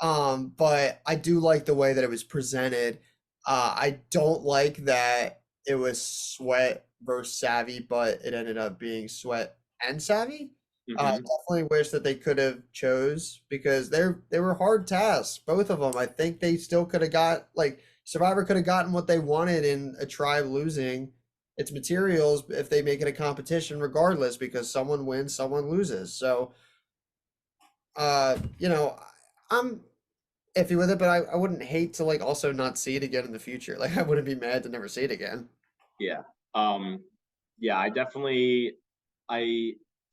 S2: But I do like the way that it was presented. I don't like that it was Sweat versus Savvy, but it ended up being Sweat and Savvy. I
S1: Hmm.
S2: definitely wish that they could have chose because they were hard tasks, both of them. I think they still could have got like Survivor could have gotten what they wanted in a tribe losing its materials if they make it a competition regardless because someone wins, someone loses. So I'm iffy with it, but I wouldn't hate to like also not see it again in the future. Like I wouldn't be mad to never see it again.
S1: Yeah. Um, yeah, I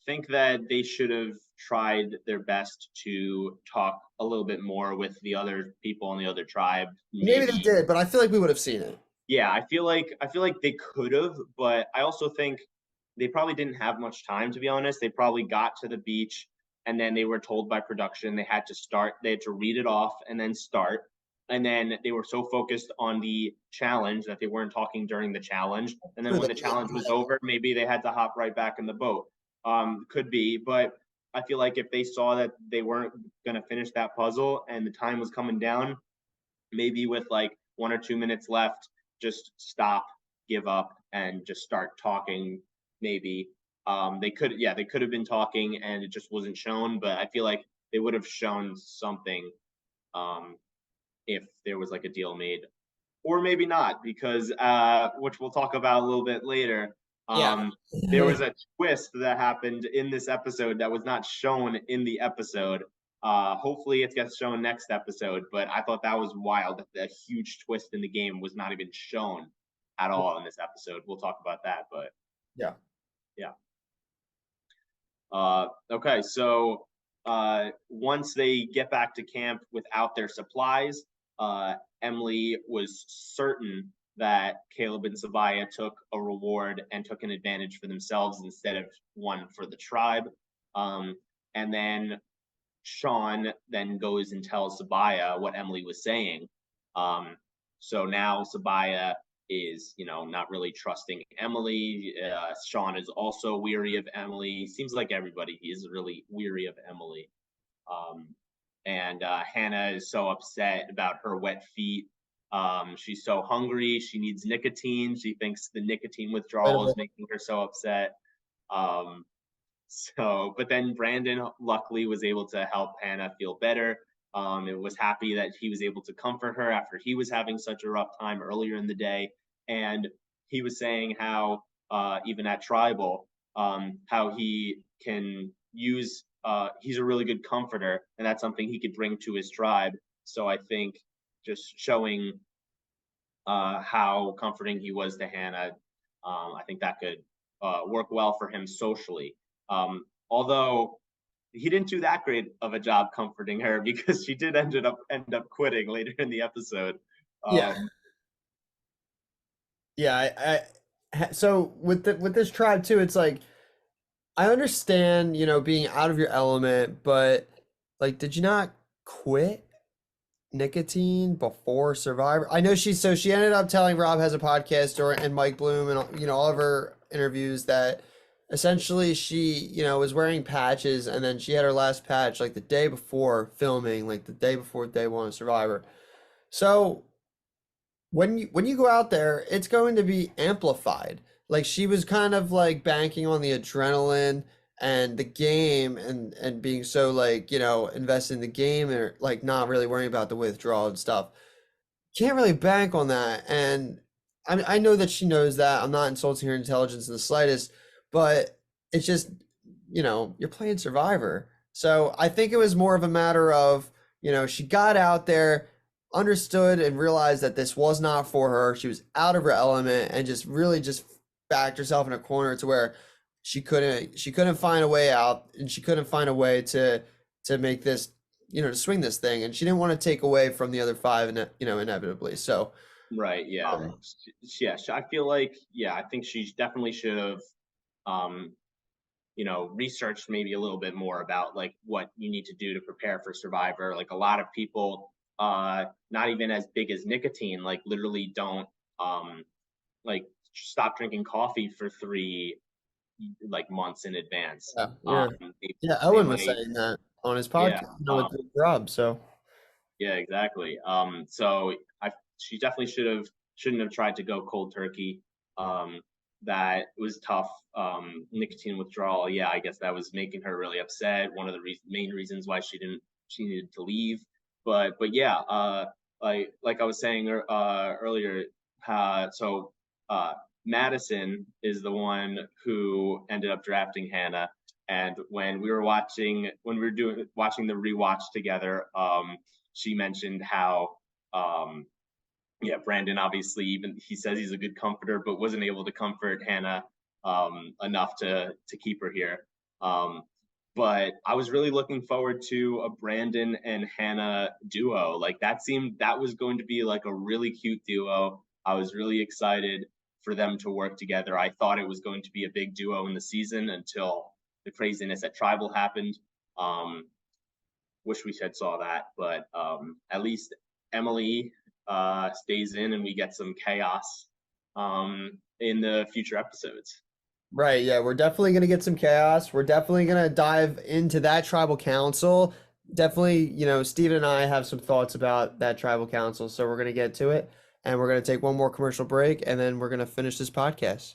S1: think that they should have tried their best to talk a little bit more with the other people in the other tribe.
S2: Maybe they
S1: Maybe,
S2: did, but I feel like we would have seen it.
S1: yeah, I feel like they could have, but I also think they probably didn't have much time, to be honest. They probably got to the beach and then they were told by production they had to read it off and then start. And then they were so focused on the challenge that they weren't talking during the challenge. And then
S2: True,
S1: when
S2: they
S1: the
S2: didn't
S1: challenge was
S2: plan.
S1: over, maybe they had to hop right back in the boat. Could be, but I feel like if they saw that they weren't going to finish that puzzle and the time was coming down, maybe with like 1 or 2 minutes left, just stop, give up, and just start talking. Maybe they could have been talking, and it just wasn't shown. But I feel like they would have shown something um, if there was like a deal made, or maybe not, because which we'll talk about a little bit later.
S2: Yeah.
S1: Um, there was a twist that happened in this episode that was not shown in the episode. Hopefully, it gets shown next episode. But I thought that was wild. That a huge twist in the game was not even shown at all in this episode. We'll talk about that, but
S2: Yeah.
S1: yeah. Okay, so once they get back to camp without their supplies, Emily was certain that Caleb and Sabaya took a reward and took an advantage for themselves instead of one for the tribe. Um, and then Sean then goes and tells Sabaya what Emily was saying. Um, so now Sabaya is, not really trusting Emily. Sean is also weary of Emily. Seems like everybody is really weary of Emily. Um, and Hannah is so upset about her wet feet. She's so hungry. She needs nicotine. She thinks the nicotine withdrawal is making her so upset. Um, but then Brandon luckily was able to help Hannah feel better. It was happy that he was able to comfort her after he was having such a rough time earlier in the day. And he was saying how, even at Tribal, how he can use, he's a really good comforter, and that's something he could bring to his tribe. So I think just showing how comforting he was to Hannah. I think that could work well for him socially. Although he didn't do that great of a job comforting her because she did end up quitting later in the episode.
S2: Yeah.
S1: Um,
S2: Yeah. So with this tribe too, it's like I understand, being out of your element, but like, did you not quit nicotine before Survivor? I know she ended up telling Rob has a podcast or and Mike Bloom and all of her interviews that essentially she was wearing patches and then she had her last patch like the day before filming, like the day before day one of Survivor. So when you go out there, it's going to be amplified. Like she was kind of like banking on the adrenaline and the game and being so like, invested in the game and like not really worrying about the withdrawal and stuff. Can't really bank on that. And I know that she knows that. I'm not insulting her intelligence in the slightest, but it's just you're playing Survivor. So I think it was more of a matter of, she got out there, understood and realized that this was not for her. She was out of her element and just really just backed herself in a corner to where she couldn't find a way out, and she couldn't find a way to make this, to swing this thing, and she didn't want to take away from the other five, and inevitably. So,
S1: Right. Yeah.
S2: um,
S1: Yeah. I feel like, yeah, I think she definitely should have, um, researched maybe a little bit more about like what you need to do to prepare for Survivor. Like a lot of people, not even as big as nicotine, like literally don't, like stop drinking coffee for 3 months in advance.
S2: yeah,
S1: Um,
S2: yeah,
S1: they,
S2: yeah.
S1: they
S2: Owen was
S1: might,
S2: saying that on his
S1: yeah.
S2: podcast, with Rob. So,
S1: Yeah, exactly. So she definitely shouldn't have tried to go cold turkey. Um, that was tough. Nicotine withdrawal. Yeah, I guess that was making her really upset. One of the main reasons why she needed to leave. But yeah, like I was saying earlier. So uh, Madison is the one who ended up drafting Hannah. And when we were doing watching the rewatch together, she mentioned how um, yeah, Brandon obviously, even he says he's a good comforter, but wasn't able to comfort Hannah enough to keep her here. Um, but I was really looking forward to a Brandon and Hannah duo. Like that was going to be like a really cute duo. I was really excited for them to work together. I thought it was going to be a big duo in the season until the craziness at Tribal happened. Um, wish we had saw that, but at least Emily stays in and we get some chaos in the future episodes.
S2: right, yeah, we're definitely gonna get some chaos. We're definitely gonna dive into that tribal council. Definitely, Steven and I have some thoughts about that tribal council, so we're gonna get to it, and we're gonna take one more commercial break, and then we're gonna finish this podcast.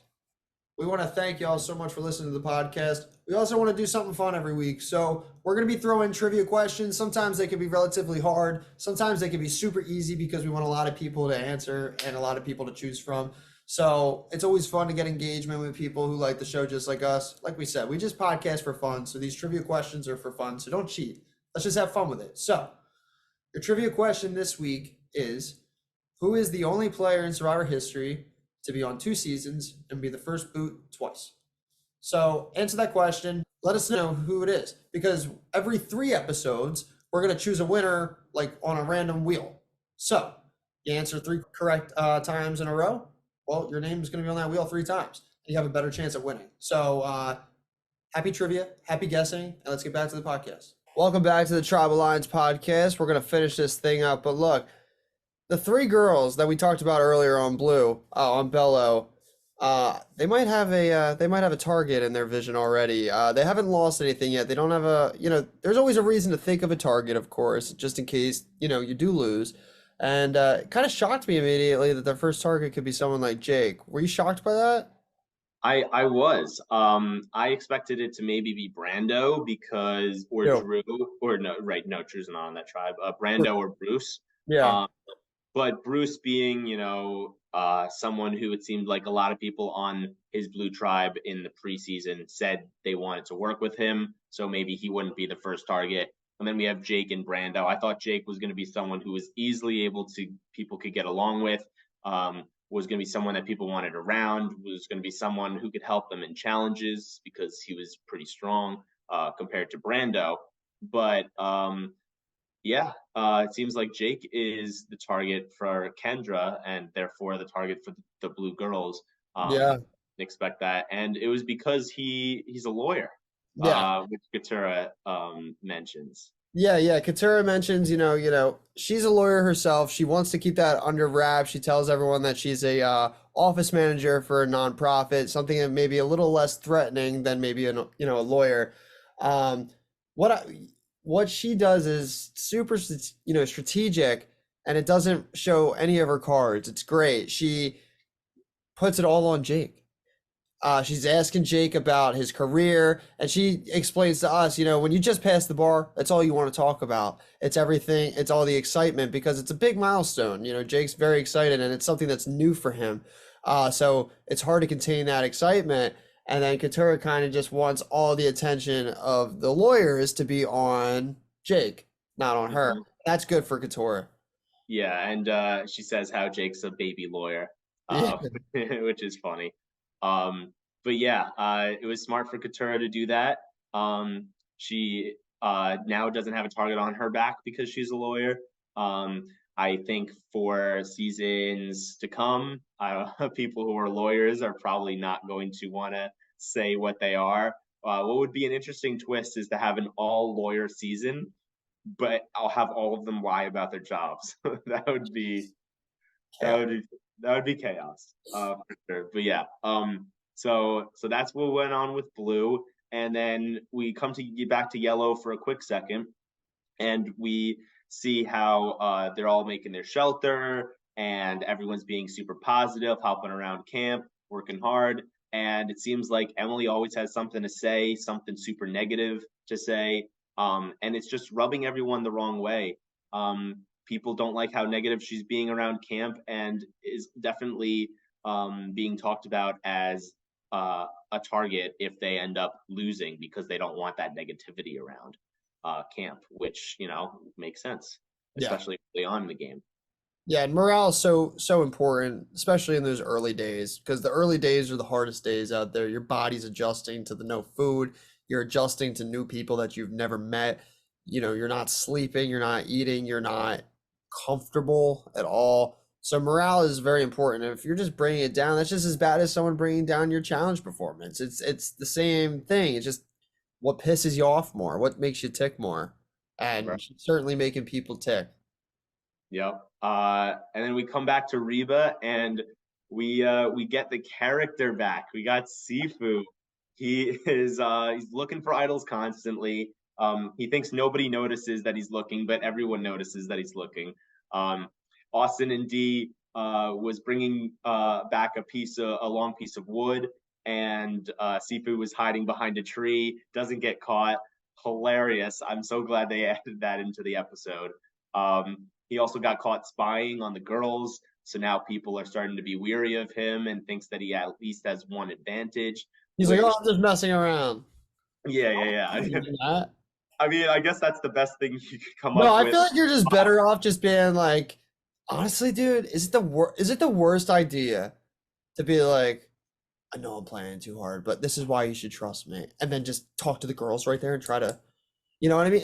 S2: We want to thank y'all so much for listening to the podcast. We also want to do something fun every week. So we're going to be throwing trivia questions. Sometimes they can be relatively hard. Sometimes they can be super easy because we want a lot of people to answer and a lot of people to choose from. So it's always fun to get engagement with people who like the show just like us. Like we said, we just podcast for fun. So these trivia questions are for fun. So don't cheat. Let's just have fun with it. So your trivia question this week is, who is the only player in Survivor history to be on 2 seasons and be the first boot twice? So answer that question. Let us know who it is, because every 3 episodes, we're going to choose a winner like on a random wheel. So you answer 3 correct times in a row, well, your name is going to be on that wheel 3 times. You have a better chance at winning. So happy trivia, happy guessing, and let's get back to the podcast. Welcome back to the Tribal Lines podcast. We're going to finish this thing up, but look, the 3 girls that we talked about earlier on Blue, on Bello, they might have a target in their vision already. They haven't lost anything yet. They don't have there's always a reason to think of a target, of course, just in case, you do lose. And it kind of shocked me immediately that their first target could be someone like Jake. Were you shocked by that?
S1: I was. I expected it to maybe be Brando because or
S2: Yeah.
S1: Drew or no, right, no, Drew's not on that tribe. Brando or Bruce.
S2: Yeah.
S1: Um, but Bruce being, someone who it seemed like a lot of people on his blue tribe in the preseason said they wanted to work with him, so maybe he wouldn't be the first target. And then we have Jake and Brando. I thought Jake was going to be someone who was easily able to people could get along with. Was going to be someone that people wanted around. Was going to be someone who could help them in challenges because he was pretty strong compared to Brando. But yeah, it seems like Jake is the target for Kendra and therefore the target for the Blue Girls.
S2: Yeah.
S1: Expect that, and it was because he's a lawyer,
S2: Yeah.
S1: which Katura mentions.
S2: Yeah, yeah. Katura mentions, she's a lawyer herself. She wants to keep that under wraps. She tells everyone that she's a office manager for a nonprofit, something that may be a little less threatening than maybe a lawyer. Um, what I, what she does is super, strategic, and it doesn't show any of her cards. It's great. She puts it all on Jake. She's asking Jake about his career, and she explains to us, when you just pass the bar, that's all you want to talk about. It's everything, it's all the excitement because it's a big milestone. Jake's very excited, and it's something that's new for him. So it's hard to contain that excitement. And then Katura kind of just wants all the attention of the lawyers to be on Jake, not on her.
S1: Mhm.
S2: That's good for Katura.
S1: Yeah, and she says how Jake's a baby lawyer,
S2: Yeah.
S1: which is funny. Um, but yeah, it was smart for Katura to do that. She now doesn't have a target on her back because she's a lawyer. Um, I think for seasons to come, people who are lawyers are probably not going to want to say what they are. What would be an interesting twist is to have an all lawyer season, but I'll have all of them lie about their jobs. that would be that
S2: Chaos.
S1: would be that would be chaos, for sure. But yeah, so that's what went on with blue, and then we come to get back to yellow for a quick second, and we see how they're all making their shelter, and everyone's being super positive, helping around camp, working hard. And it seems like Emily always has something to say, something super negative to say, and it's just rubbing everyone the wrong way. People don't like how negative she's being around camp, and is definitely being talked about as a target if they end up losing because they don't want that negativity around camp, which makes sense,
S2: Yeah.
S1: especially early on in the game.
S2: Yeah, and morale is so important, especially in those early days, because the early days are the hardest days out there. Your body's adjusting to the no food, you're adjusting to new people that you've never met. You're not sleeping, you're not eating, you're not comfortable at all. So morale is very important. And if you're just bringing it down, that's just as bad as someone bringing down your challenge performance. It's the same thing. It's just what pisses you off more, what makes you tick more,
S1: Right.
S2: and she's certainly making people tick.
S1: Yep. And then we come back to Reba, and we get the character back. We got Sifu. He's looking for idols constantly. He thinks nobody notices that he's looking, but everyone notices that he's looking. Um, Austin and D was bringing back a long piece of wood, and Sifu was hiding behind a tree. Doesn't get caught. Hilarious. I'm so glad they added that into the episode. He also got caught spying on the girls, so now people are starting to be weary of him and thinks that he at least has one advantage.
S2: He's like,
S1: Which,
S2: "Oh, I'm just messing around."
S1: yeah, yeah,
S2: I
S1: yeah.
S2: didn't do that.
S1: I mean, I guess that's the best thing you could come
S2: No,
S1: up
S2: I
S1: with.
S2: feel like you're just better off just being like, honestly, dude, is it the worst idea to be like, I know I'm playing too hard, but this is why you should trust me, and then just talk to the girls right there and try to, you know what I mean?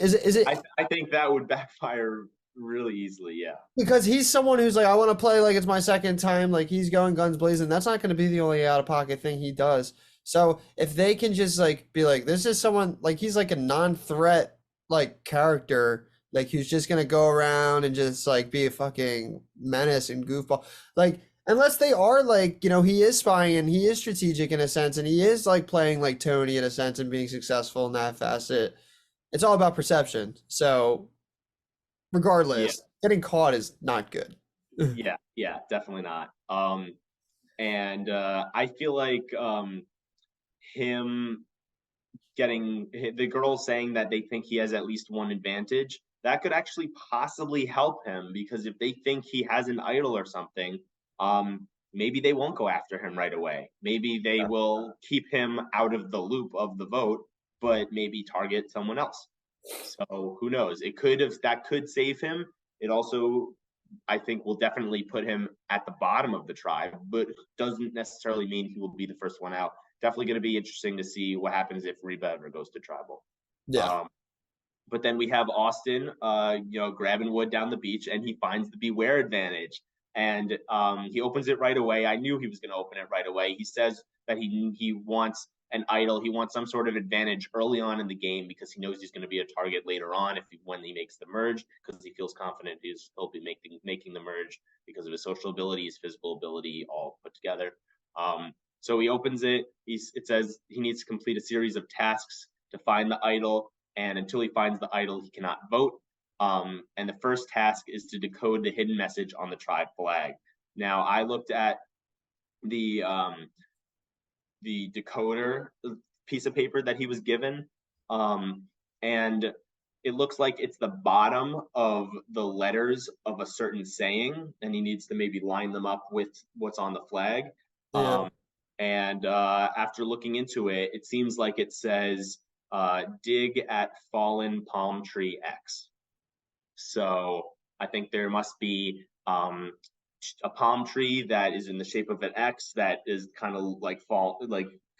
S1: I think that would backfire really easily. Yeah,
S2: Because he's someone who's like, I want to play like it's my second time, like he's going guns blazing. That's not going to be the only out of pocket thing he does. So if they can just like be like, this is someone like he's like a non-threat like character, like who's just gonna go around and just like be a fucking menace and goofball. Like unless they are like, he is spying and he is strategic in a sense, and he is like playing like Tony in a sense and being successful in that facet. It's all about perception. So
S1: yeah,
S2: regardless, getting caught is not good.
S1: yeah, definitely not. And I feel like him getting the girls saying that they think he has at least one advantage, that could actually possibly help him because if they think he has an idol or something, maybe they won't go after him right away. Maybe they will keep him out of the loop of the vote, but maybe target someone else. So who knows? It could have that could save him. It also, I think, will definitely put him at the bottom of the tribe, but doesn't necessarily mean he will be the first one out. Definitely going to be interesting to see what happens if Reba ever goes to tribal.
S2: Yeah.
S1: Um, but then we have Austin, grabbing wood down the beach, and he finds the beware advantage, and he opens it right away. I knew he was going to open it right away. He says that he wants an idol. He wants some sort of advantage early on in the game because he knows he's going to be a target later on when he makes the merge because he feels confident he'll be making the merge because of his social ability, his physical ability, all put together. So he opens it. It says he needs to complete a series of tasks to find the idol, and until he finds the idol, he cannot vote. And the first task is to decode the hidden message on the tribe flag. Now, I looked at the decoder piece of paper that he was given, and it looks like it's the bottom of the letters of a certain saying, and he needs to maybe line them up with what's on the flag.
S2: Yeah.
S1: And after looking into it, it seems like it says dig at fallen palm tree X. So I think there must be a palm tree that is in the shape of an X that is kind of like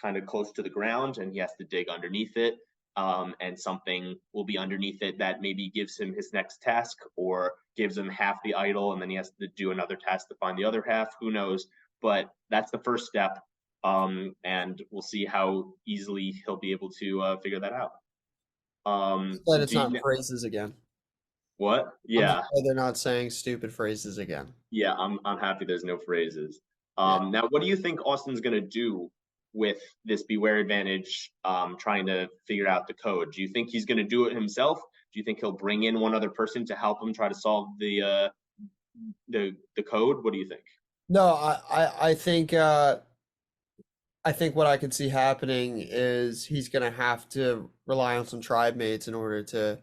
S1: kind of close to the ground, and he has to dig underneath it. And something will be underneath it that maybe gives him his next task or gives him half the idol, and then he has to do another task to find the other half. Who knows? But that's the first step, and we'll see how easily he'll be able to figure that out.
S2: Glad it's
S1: Do you
S2: not phrases again.
S1: what?
S2: I'm just
S1: Yeah,
S2: glad they're not saying stupid phrases again.
S1: yeah, I'm happy there's no phrases.
S2: Yeah.
S1: Now, what do you think Austin's gonna do with this Beware Advantage? Trying to figure out the code. Do you think he's gonna do it himself? Do you think he'll bring in one other person to help him try to solve the code? What do you think?
S2: No, I think what I could see happening is he's gonna have to rely on some tribe mates in order to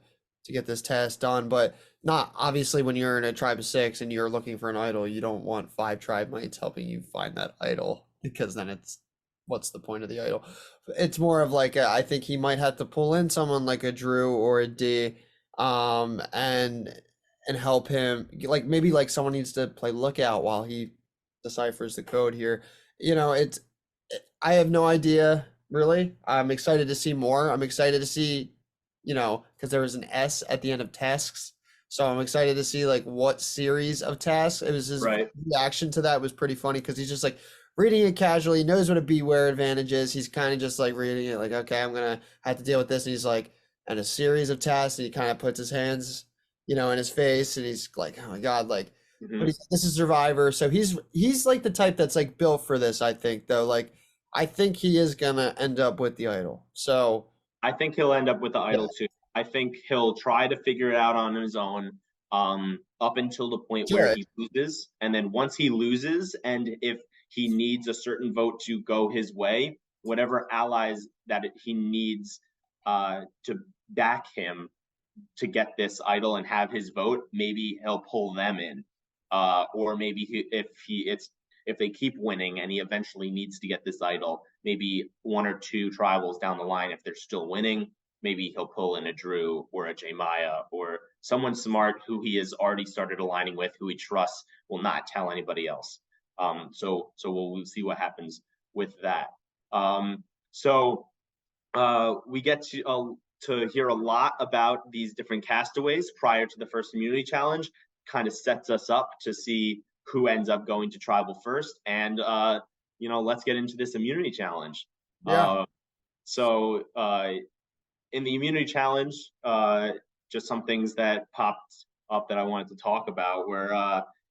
S2: get this task done. But not obviously when you're in a tribe of six and you're looking for an idol, you don't want five tribe mates helping you find that idol because then it's what's the point of the idol? It's more of like I think he might have to pull in someone like a Drew or a D, and help him. Like maybe like someone needs to play lookout while he deciphers the code here. You know, it's I have no idea, really. I'm excited to see more. I'm excited to see, because there was an S at the end of tasks. So I'm excited to see like what series of tasks. It was his
S1: Right.
S2: reaction to that was pretty funny because he's just like reading it casually, he knows what a beware advantage is. He's kind of just like reading it like, okay, I'm gonna have to deal with this. And he's like, and a series of tasks, and he kind of puts his hands, in his face, and he's like, oh my God, like, but
S1: Hmm.
S2: this is Survivor, so he's like the type that's like built for this, I think, though. Like I think he is gonna end up with the idol. So
S1: I think he'll end up with the
S2: yeah,
S1: idol too. I think he'll try to figure it out on his own, up until the point where
S2: good.
S1: he loses. And then once he loses, and if he needs a certain vote to go his way, whatever allies that he needs to back him to get this idol and have his vote, maybe he'll pull them in. Or maybe if they keep winning and he eventually needs to get this idol, maybe one or two tribals down the line, if they're still winning, maybe he'll pull in a Drew or a J Maya or someone smart who he has already started aligning with, who he trusts will not tell anybody else. So we'll see what happens with that. We get to hear a lot about these different castaways prior to the first immunity challenge. Kind of sets us up to see who ends up going to tribal first, and let's get into this immunity challenge.
S2: Yeah.
S1: Uh, so in the immunity challenge, just some things that popped up that I wanted to talk about, where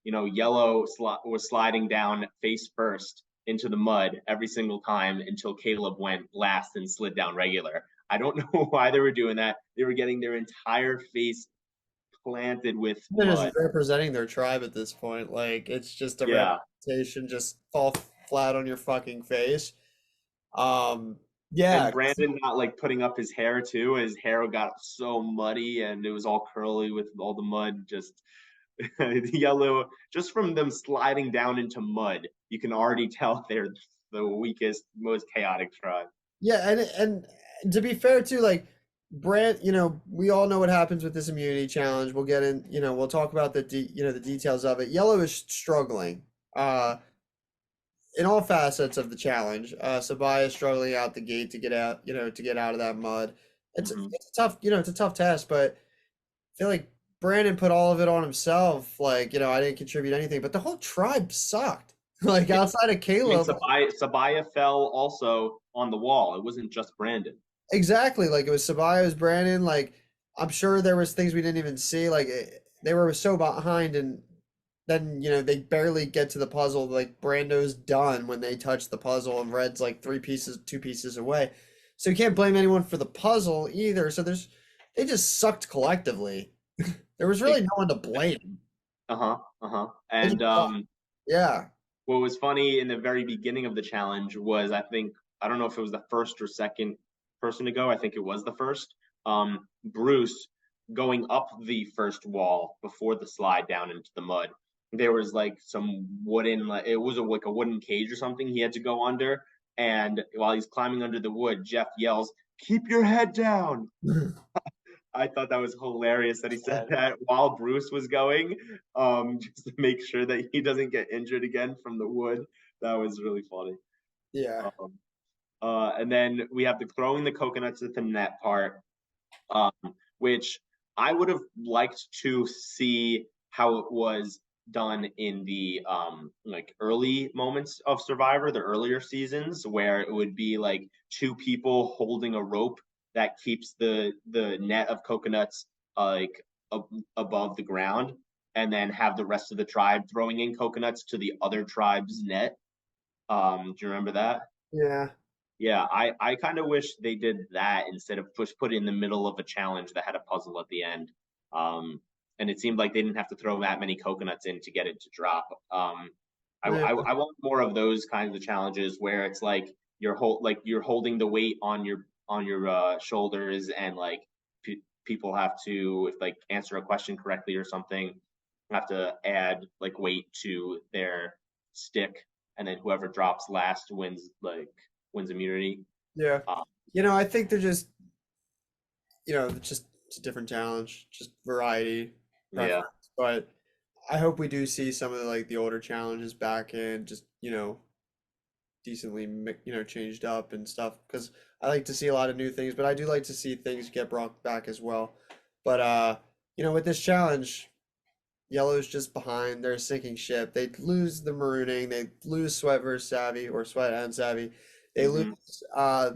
S1: Yellow was sliding down face first into the mud every single time until Caleb went last and slid down regular. I don't know why they were doing that. They were getting their entire face planted with
S2: They're just
S1: mud.
S2: representing their tribe at this point. Like it's just a
S1: Yeah.
S2: representation, just fall flat on your fucking face.
S1: And
S2: Yeah,
S1: Brandon not like putting up his hair too. His hair got so muddy and it was all curly with all the mud. Just Yellow, just from them sliding down into mud, you can already tell they're the weakest, most chaotic tribe.
S2: yeah, and to be fair too, like Brand, we all know what happens with this immunity challenge. We'll get in, we'll talk about the details of it. Yellow is struggling, in all facets of the challenge. Sabaya is struggling out the gate to get out, to get out of that mud.
S1: Mm-hmm.
S2: It's tough, it's a tough task, but I feel like Brandon put all of it on himself. Like, I didn't contribute anything, but the whole tribe sucked. Like
S1: Yeah,
S2: outside of
S1: I mean,
S2: Caleb.
S1: Sabaya fell also on the wall. It wasn't just Brandon.
S2: Exactly. Like it was Sabaya, it was Brandon. Like I'm sure there was things we didn't even see. Like they were so behind, and then they barely get to the puzzle. Like Brando's done when they touch the puzzle, and Red's like two pieces away. So you can't blame anyone for the puzzle either. So they just sucked collectively. There was really no one to blame.
S1: Uh-huh. Uh-huh.
S2: They
S1: And
S2: just, yeah,
S1: what was funny in the very beginning of the challenge was I don't know if it was the first or second person to go. I think it was the first. Bruce going up the first wall before the slide down into the mud. There was like some wooden, like it was like a wooden cage or something he had to go under. And while he's climbing under the wood, Jeff yells, "Keep your head down." I thought that was hilarious that he said that while Bruce was going, just to make sure that he doesn't get injured again from the wood. That was really funny.
S2: Yeah.
S1: Um, and then we have the throwing the coconuts at the net part, um, which I would have liked to see how it was done in the like early moments of Survivor, the earlier seasons, where it would be like two people holding a rope that keeps the net of coconuts like above the ground, and then have the rest of the tribe throwing in coconuts to the other tribe's net. Do you remember that?
S2: Yeah.
S1: Yeah, I kind of wish they did that instead of put it in the middle of a challenge that had a puzzle at the end. And it seemed like they didn't have to throw that many coconuts in to get it to drop.
S2: Yeah.
S1: I want more of those kinds of challenges where it's like you're holding the weight on your shoulders, and like people have to, if like answer a question correctly or something, have to add like weight to their stick, and then whoever drops last wins immunity.
S2: Yeah.
S1: Um,
S2: I think they're just, just it's a different challenge, just variety,
S1: yeah,
S2: preference. But I hope we do see some of like the older challenges back in, just, decently, changed up and stuff. Because I like to see a lot of new things, but I do like to see things get brought back as well. But with this challenge, Yellow's just behind. They're a sinking ship. They lose the marooning. They lose Sweat versus Savvy or Sweat and Savvy. They lose,
S1: hmm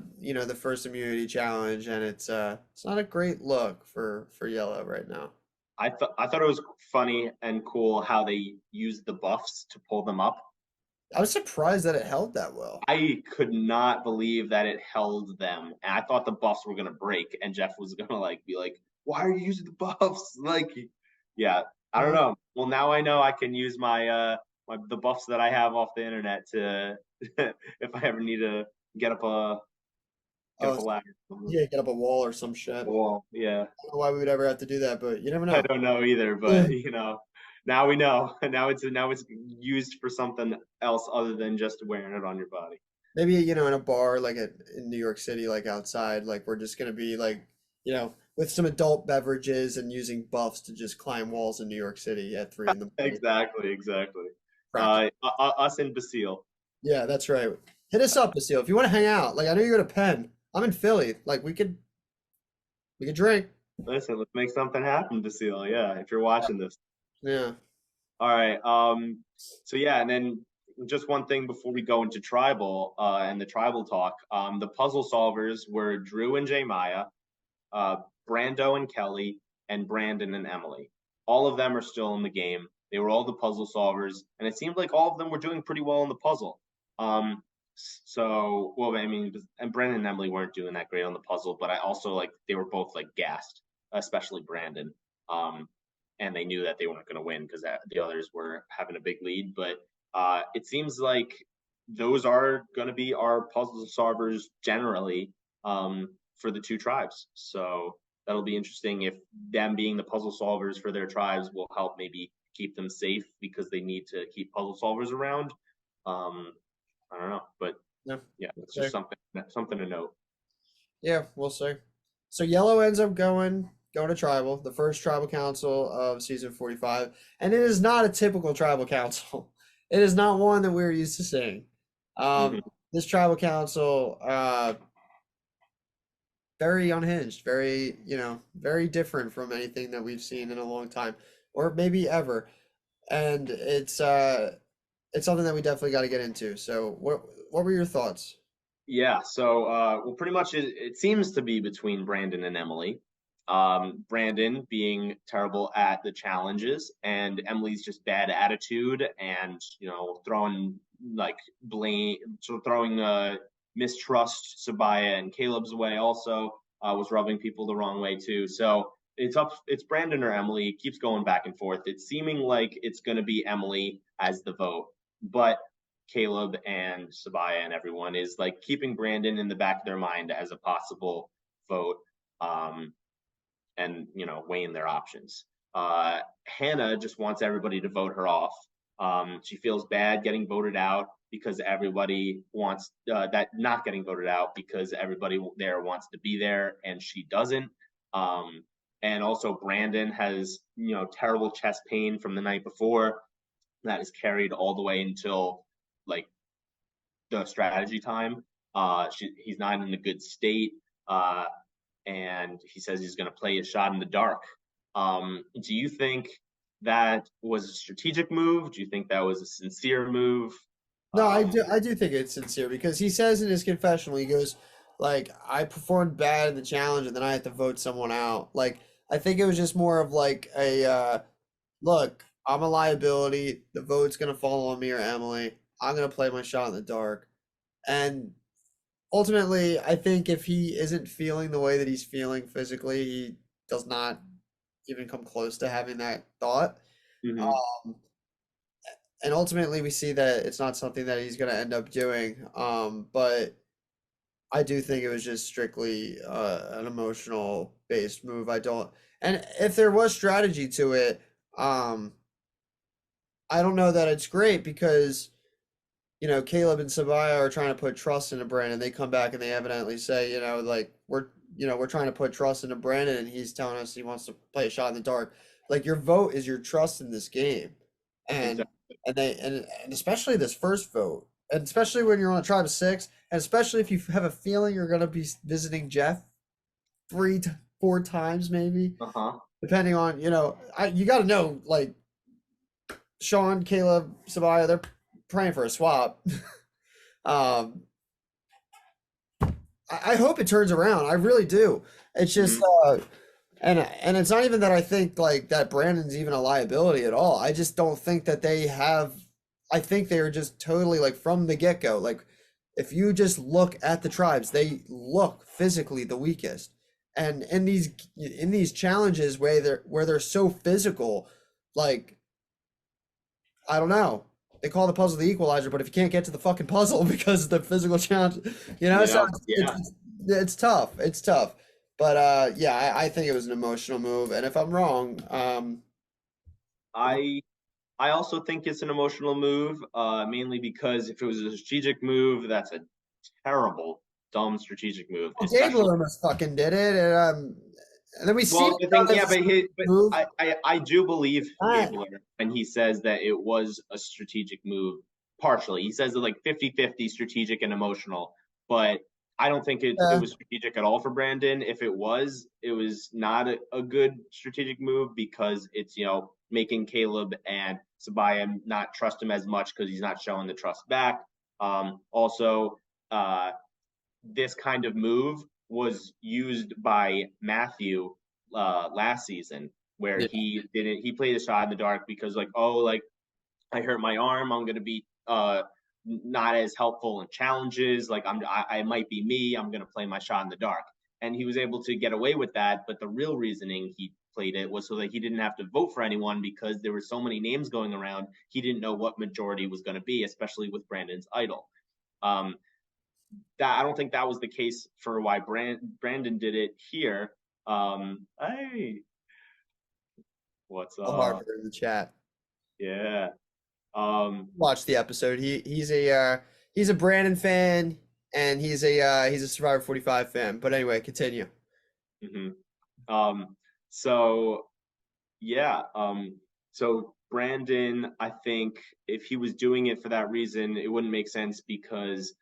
S2: the first immunity challenge, and it's not a great look for Yellow right now.
S1: I thought it was funny and cool how they used the buffs to pull them up.
S2: I was surprised that it held that well.
S1: I could not believe that it held them, and I thought the buffs were gonna break, and Jeff was gonna like be like, "Why are you using the buffs?" Like, yeah, I don't
S2: Uh,
S1: know. Well, now I know I can use the buffs that I have off the internet to if I ever need to get up a get up
S2: oh,
S1: a ladder.
S2: yeah, get up a wall or some shit. I don't
S1: Well, yeah.
S2: know why we would ever have to do that, but you never
S1: I
S2: know.
S1: don't know either, but now we know. Now it's used for something else other than just wearing it on your body.
S2: Maybe, in a bar like in New York City, like outside, like we're just gonna be like, with some adult beverages and using buffs to just climb walls in New York City at 3 in the morning.
S1: Exactly, exactly.
S2: Crack.
S1: Us in Basile.
S2: Yeah, that's right. Hit us up, Basile, if you want to hang out. Like I know you're at a Penn. I'm in Philly. Like we could drink.
S1: Listen, let's make something happen, Basile. Yeah, if you're watching this.
S2: Yeah.
S1: All right. So yeah, and then just one thing before we go into tribal and the tribal talk. The puzzle solvers were Drew and J Maya, uh, Brando and Kelly, and Brandon and Emily. All of them are still in the game. They were all the puzzle solvers, and it seemed like all of them were doing pretty well in the puzzle. Well, I mean, and Brandon and Emily weren't doing that great on the puzzle, but I also like they were both like gassed, especially Brandon. Um, and they knew that they weren't going to win because the others were having a big lead. But it seems like those are going to be our puzzle solvers generally, for the two tribes. So that'll be interesting if them being the puzzle solvers for their tribes will help maybe keep them safe because they need to keep puzzle solvers around. Um, I don't know, but
S2: Yeah.
S1: yeah,
S2: We'll
S1: it's
S2: see.
S1: just something to note.
S2: Yeah, we'll see. So Yellow ends up going to tribal, the first tribal council of season 45, and it is not a typical tribal council. It is not one that we're used to seeing.
S1: Mm-hmm.
S2: This tribal council, very unhinged, very, very different from anything that we've seen in a long time, or maybe ever. And it's something that we definitely got to get into. So what were your thoughts?
S1: Yeah, so well, pretty much it seems to be between Brandon and Emily. Brandon being terrible at the challenges, and Emily's just bad attitude, and throwing like blame, so throwing mistrust Sabaya and Caleb's way. Also, was rubbing people the wrong way too. So it's Brandon or Emily. It keeps going back and forth. It's seeming like it's going to be Emily as the vote, but Caleb and Sabaya and everyone is like keeping Brandon in the back of their mind as a possible vote, and weighing their options. Hannah just wants everybody to vote her off. She feels bad getting voted out. because everybody wants that not getting voted out because everybody there wants to be there and she doesn't. Um, and also Brandon has terrible chest pain from the night before that is carried all the way until like the strategy time. He's not in a good state, uh, and he says he's going to play a shot in the dark. Do you think that was a strategic move? Do you think that was a sincere move?
S2: No, I
S1: Um,
S2: do think it's sincere because he says in his confessional, he goes, like, I performed bad in the challenge and then I had to vote someone out. Like, I think it was just more of like a look, I'm a liability. The vote's gonna fall on me or Emily. I'm gonna play my shot in the dark. And ultimately, I think if he isn't feeling the way that he's feeling physically, he does not even come close to having that thought.
S1: mhm.
S2: Um, and ultimately, we see that it's not something that he's going to end up doing. But I do think it was just strictly an emotional based move. I don't, and if there was strategy to it, um, I don't know that it's great because Caleb and Sabaya are trying to put trust into Brandon. They come back and they evidently say, like we're trying to put trust into Brandon, and he's telling us he wants to play a shot in the dark. Like your vote is your trust in this game, and
S1: Exactly.
S2: and especially this first vote, and especially when you're on a tribe of six, and especially if you have a feeling you're gonna be visiting Jeff three to four times maybe,
S1: Uh-huh.
S2: depending on you got to know like Sean, Caleb, Sabaya, they're praying for a swap. Um, I hope it turns around. I really do. It's just,
S1: Mhm.
S2: and it's not even that I think like that Brandon's even a liability at all. I just don't think that they have. I think they're just totally like from the get go. Like, if you just look at the tribes, they look physically the weakest, and in these challenges where they're so physical, like I don't know. They call the puzzle the equalizer, but if you can't get to the fucking puzzle because of the physical challenge, so
S1: Yeah.
S2: it's tough. It's tough. But yeah, I think it was an emotional move. And if I'm wrong,
S1: I I also think it's an emotional move, mainly because if it was a strategic move, that's a terrible, dumb strategic move.
S2: well,
S1: Especially,
S2: Gabler almost fucking did it, and then we see
S1: well,
S2: it
S1: the thing,
S2: done
S1: yeah,
S2: as
S1: but
S2: a move.
S1: I do believe
S2: Uh,
S1: Gabler, and he says that it was a strategic move partially. He says it like 50-50 strategic and emotional, but I don't think it
S2: uh,
S1: was strategic at all for Brandon. If it was not a good strategic move because it's making Caleb and Sabaya not trust him as much because he's not showing the trust back. Also, uh, this kind of move was used by Matthew last season, where
S2: yeah,
S1: he played a shot in the dark because like, oh, like I hurt my arm, I'm gonna be not as helpful in challenges. Like I might be me. I'm gonna play my shot in the dark, and he was able to get away with that. But the real reasoning he played it was so that he didn't have to vote for anyone because there were so many names going around. He didn't know what majority was going to be, especially with Brandon's idol. Um, that I don't think that was the case for why Brandon did it here. Hey, what's up?
S2: Harper in the chat.
S1: Yeah. Um,
S2: Watch the episode. He's a Brandon fan, and he's a Survivor 45 fan. But anyway, continue.
S1: mhm. um, so yeah. So Brandon, I think if he was doing it for that reason, it wouldn't make sense because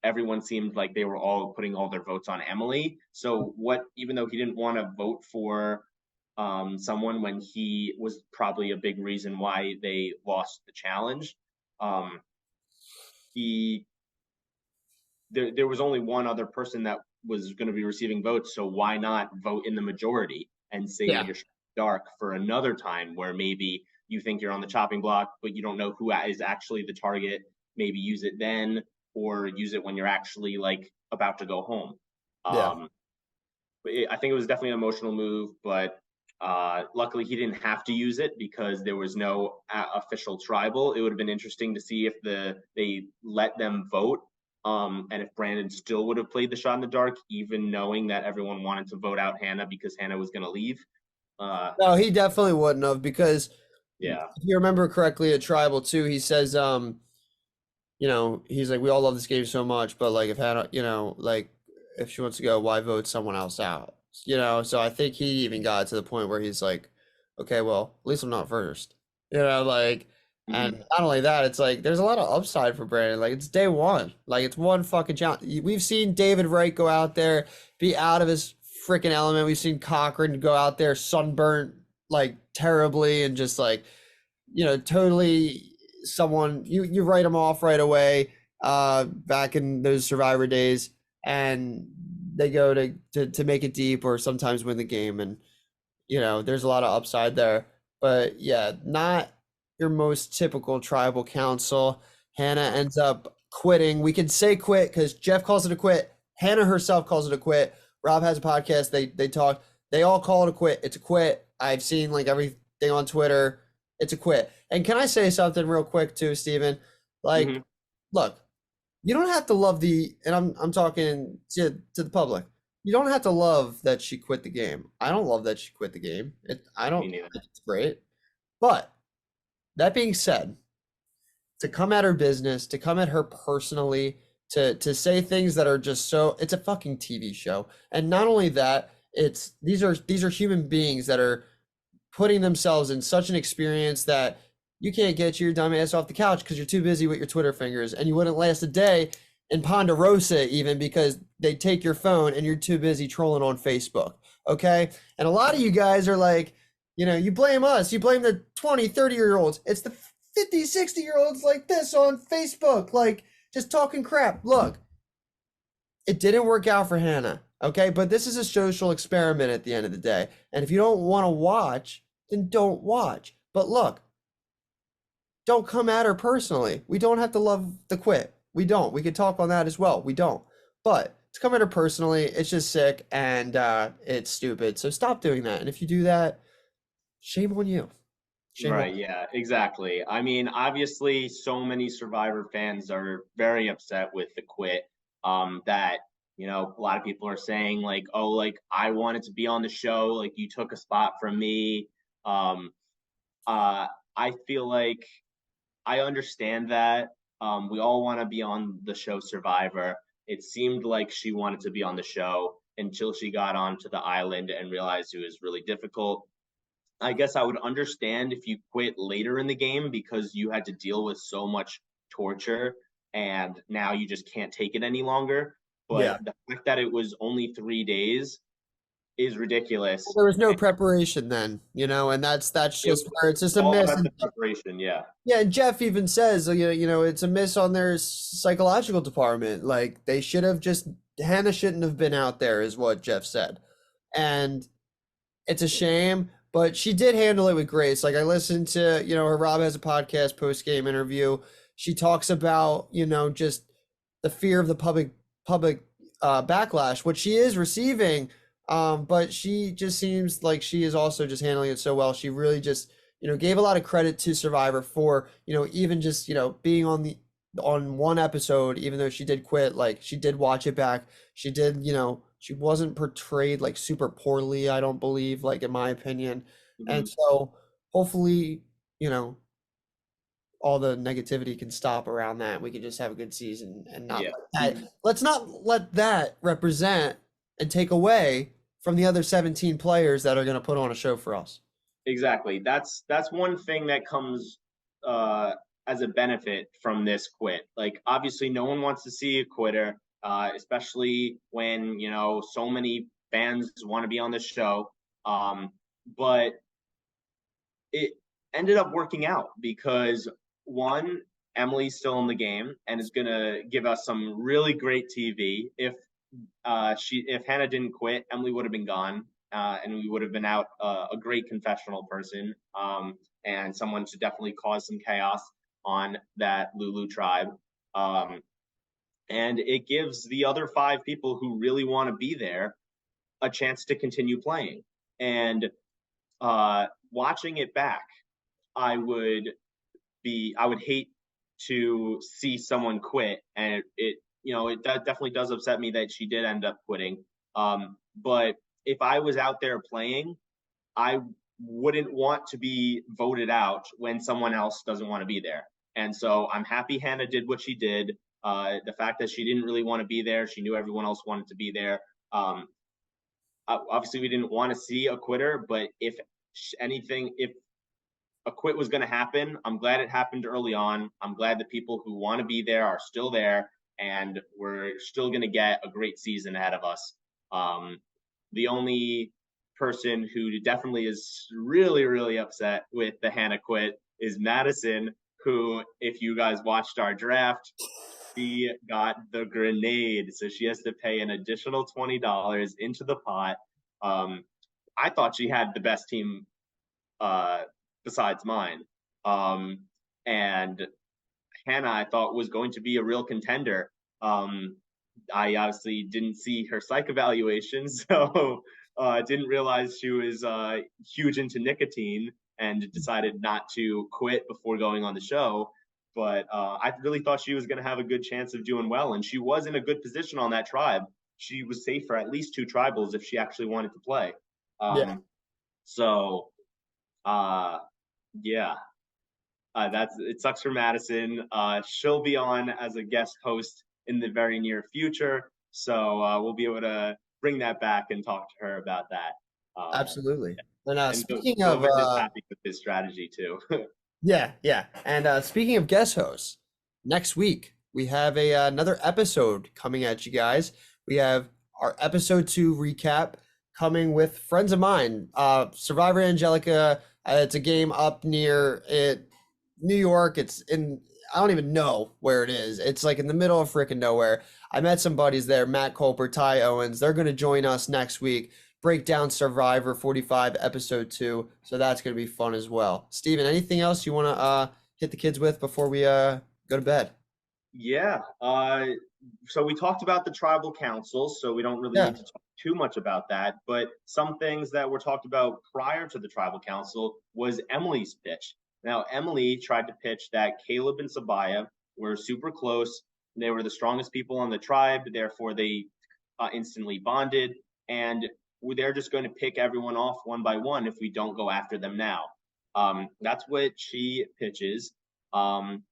S1: everyone seemed like they were all putting all their votes on Emily. So even though he didn't want to vote for someone when he was probably a big reason why they lost the challenge, um, he there was only one other person that was going to be receiving votes. So why not vote in the majority and save
S2: Yeah.
S1: your dark for another time where maybe you think you're on the chopping block, but you don't know who is actually the target. Maybe use it then, or use it when you're actually like about to go home.
S2: Yeah.
S1: Um, I think it was definitely an emotional move, but luckily he didn't have to use it because there was no official tribal. It would have been interesting to see if they let them vote, and if Brandon still would have played the shot in the dark, even knowing that everyone wanted to vote out Hannah because Hannah was going to leave. Uh,
S2: No, he definitely wouldn't have because if
S1: yeah.
S2: you remember correctly at Tribal too, he says he's like, we all love this game so much, but like if Hannah, like if she wants to go, why vote someone else out? So I think he even got to the point where he's like, okay, well, at least I'm not first. Like, and
S1: Hmm.
S2: not only that, it's like there's a lot of upside for Brandon. Like it's day one. Like it's one fucking challenge. We've seen David Wright go out there, be out of his freaking element. We've seen Cochran go out there sunburnt like terribly and just like totally someone you write them off right away back in those Survivor days, and they go to make it deep or sometimes win the game, and there's a lot of upside there. But yeah, not your most typical tribal council. Hannah ends up quitting. We can say quit because Jeff calls it a quit. Hannah herself calls it a quit. Rob has a podcast. They talk. They all call it a quit. It's a quit. I've seen like everything on Twitter. It's a quit. And can I say something real quick too, Steven? Like,
S1: Hmm.
S2: look, you don't have to love and I'm talking to the public. You don't have to love that she quit the game. I don't love that she quit the game. I
S1: Me
S2: don't
S1: neither.
S2: think it's great. But that being said, to come at her business, to come at her personally, to say things that are just so it's a fucking TV show. And not only that, it's these are human beings that are putting themselves in such an experience that you can't get your dumb ass off the couch because you're too busy with your Twitter fingers, and you wouldn't last a day in Ponderosa even because they take your phone and you're too busy trolling on Facebook. Okay. And a lot of you guys are like, you blame us, you blame the 20, 30-year olds. It's the 50, 60-year olds like this on Facebook, like just talking crap. Look, it didn't work out for Hannah. Okay. But this is a social experiment at the end of the day. And if you don't want to watch, then don't watch. But look, don't come at her personally. We don't have to love the quit. We don't. We could talk on that as well. We don't. But to come at her personally, it's just sick and it's stupid. So stop doing that. And if you do that, shame on you. Shame on
S1: Right, yeah, exactly. I mean, obviously, so many Survivor fans are very upset with the quit. That, a lot of people are saying, like, oh, like, I wanted to be on the show, like, you took a spot from me. Um, I feel like I understand that. We all want to be on the show Survivor. It seemed like she wanted to be on the show until she got onto the island and realized it was really difficult. I guess I would understand if you quit later in the game because you had to deal with so much torture and now you just can't take it any longer.
S2: Yeah.
S1: But the fact that it was only 3 days is
S2: Well,
S1: ridiculous.
S2: there was no
S1: And
S2: preparation then, and that's
S1: it
S2: just where it's
S1: was
S2: just a
S1: all
S2: miss.
S1: about
S2: And
S1: the preparation. Yeah.
S2: yeah, and Jeff even says, it's a miss on their psychological department. Like they should have just Hannah shouldn't have been out there, is what Jeff said. And it's a shame, but she did handle it with grace. Like I listened to, her Rob has a podcast post game interview. She talks about, just the fear of the public backlash, which she is receiving. But she just seems like she is also just handling it so well. She really just, gave a lot of credit to Survivor for, even just, being on one episode, even though she did quit, like she did watch it back. She did, she wasn't portrayed like super poorly, I don't believe, like in my opinion. And
S1: Hmm.
S2: so hopefully, you know, all the negativity can stop around that. We can just have a good season and not
S1: Yeah.
S2: let let's not let that represent and take away from the other 17 players that are going to put on a show for us.
S1: Exactly. That's one thing that comes uh, as a benefit from this quit. Like obviously, no one wants to see a quitter, especially when so many fans want to be on the show. But it ended up working out because one, Emily's still in the game and is gonna give us some really great TV. If Hannah didn't quit, Emily would have been gone, and we would have been out a great confessional person, and someone to definitely cause some chaos on that Lulu tribe. Um, and it gives the other five people who really want to be there a chance to continue playing. And watching it back, I would hate to see someone quit, and it definitely does upset me that she did end up quitting. But if I was out there playing, I wouldn't want to be voted out when someone else doesn't want to be there. And so I'm happy Hannah did what she did. The fact that she didn't really want to be there, she knew everyone else wanted to be there. Um, Obviously, we didn't want to see a quitter, but if anything, if a quit was going to happen, I'm glad it happened early on. I'm glad the people who want to be there are still there, and we're still going to get a great season ahead of us. The only person who definitely is really, really upset with the Hannah quit is Madison, who, if you guys watched our draft, she got the grenade. So she has to pay an additional $20 into the pot. Um, I thought she had the best team uh, besides mine. Um, and Hannah, I thought, was going to be a real contender. Um, I obviously didn't see her psych evaluation, so didn't realize she was huge into nicotine and decided not to quit before going on the show. But I really thought she was going to have a good chance of doing well, and she was in a good position on that tribe. She was safe for at least two tribals if she actually wanted to play.
S2: Yeah,
S1: Um, so uh, yeah, that's it. Sucks for Madison. She'll be on as a guest host in the very near future, so we'll be able to bring that back and talk to her about that.
S2: absolutely. And
S1: And
S2: speaking of
S1: Govind is happy with his strategy too.
S2: yeah, yeah. And speaking of guest hosts, next week we have another episode coming at you guys. We have our episode 2 recap coming with friends of mine. Survivor Angelica. It's a game up near it, New York. It's in, I don't even know where it is. It's like in the middle of freaking nowhere. I met some buddies there, Matt Colper, Ty Owens. They're going to join us next week, break down Survivor 45 episode 2. So that's going to be fun as well. Steven, anything else you want to hit the kids with before we go to bed?
S1: Yeah. So we talked about the tribal councils, so we don't really
S2: Yeah.
S1: need to talk too much about that. But some things that were talked about prior to the tribal council was Emily's pitch. Now, Emily tried to pitch that Caleb and Sabaya were super close. They were the strongest people on the tribe, therefore they instantly bonded, and they're just going to pick everyone off one by one if we don't go after them now. That's what she pitches. Um,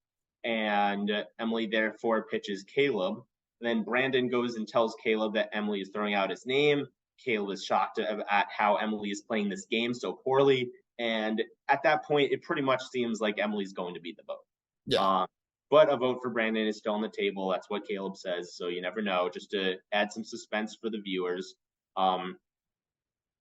S1: and Emily therefore pitches Caleb. And then Brandon goes and tells Caleb that Emily is throwing out his name. Caleb is shocked at how Emily is playing this game so poorly. And at that point, it pretty much seems like Emily's going to be the vote.
S2: Yeah.
S1: But a vote for Brandon is still on the table. That's what Caleb says. So you never know, just to add some suspense for the viewers. Um,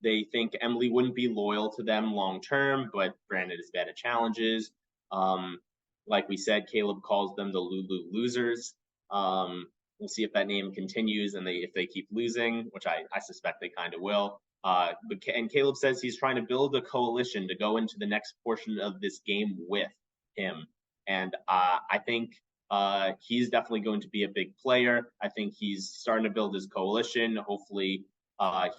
S1: they think Emily wouldn't be loyal to them long term, but Brandon is bad at challenges. Um, like we said, Caleb calls them the Lulu losers. We'll see if that name continues and if they keep losing, which I suspect they kind of will. And Caleb says he's trying to build a coalition to go into the next portion of this game with him. And I think he's definitely going to be a big player. I think he's starting to build his coalition. Hopefully,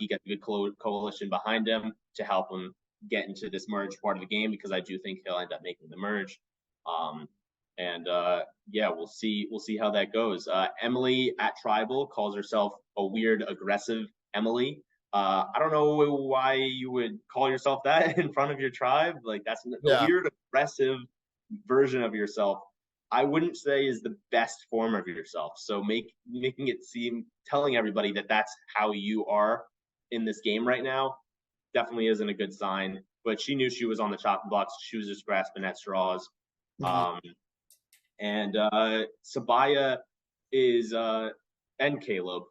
S1: he gets a good coalition behind him to help him get into this merge part of the game because I do think he'll end up making the merge. Um, and yeah, we'll see. We'll see how that goes. Emily at Tribal calls herself a weird, aggressive Emily. I don't know why you would call yourself that in front of your tribe. Like that's a
S2: Yeah.
S1: weird, aggressive version of yourself. I wouldn't say is the best form of yourself. So making it seem telling everybody that that's how you are in this game right now definitely isn't a good sign. But she knew she was on the chopping blocks. She was just grasping at straws.
S2: Mhm.
S1: Um, and Sabaya is and Caleb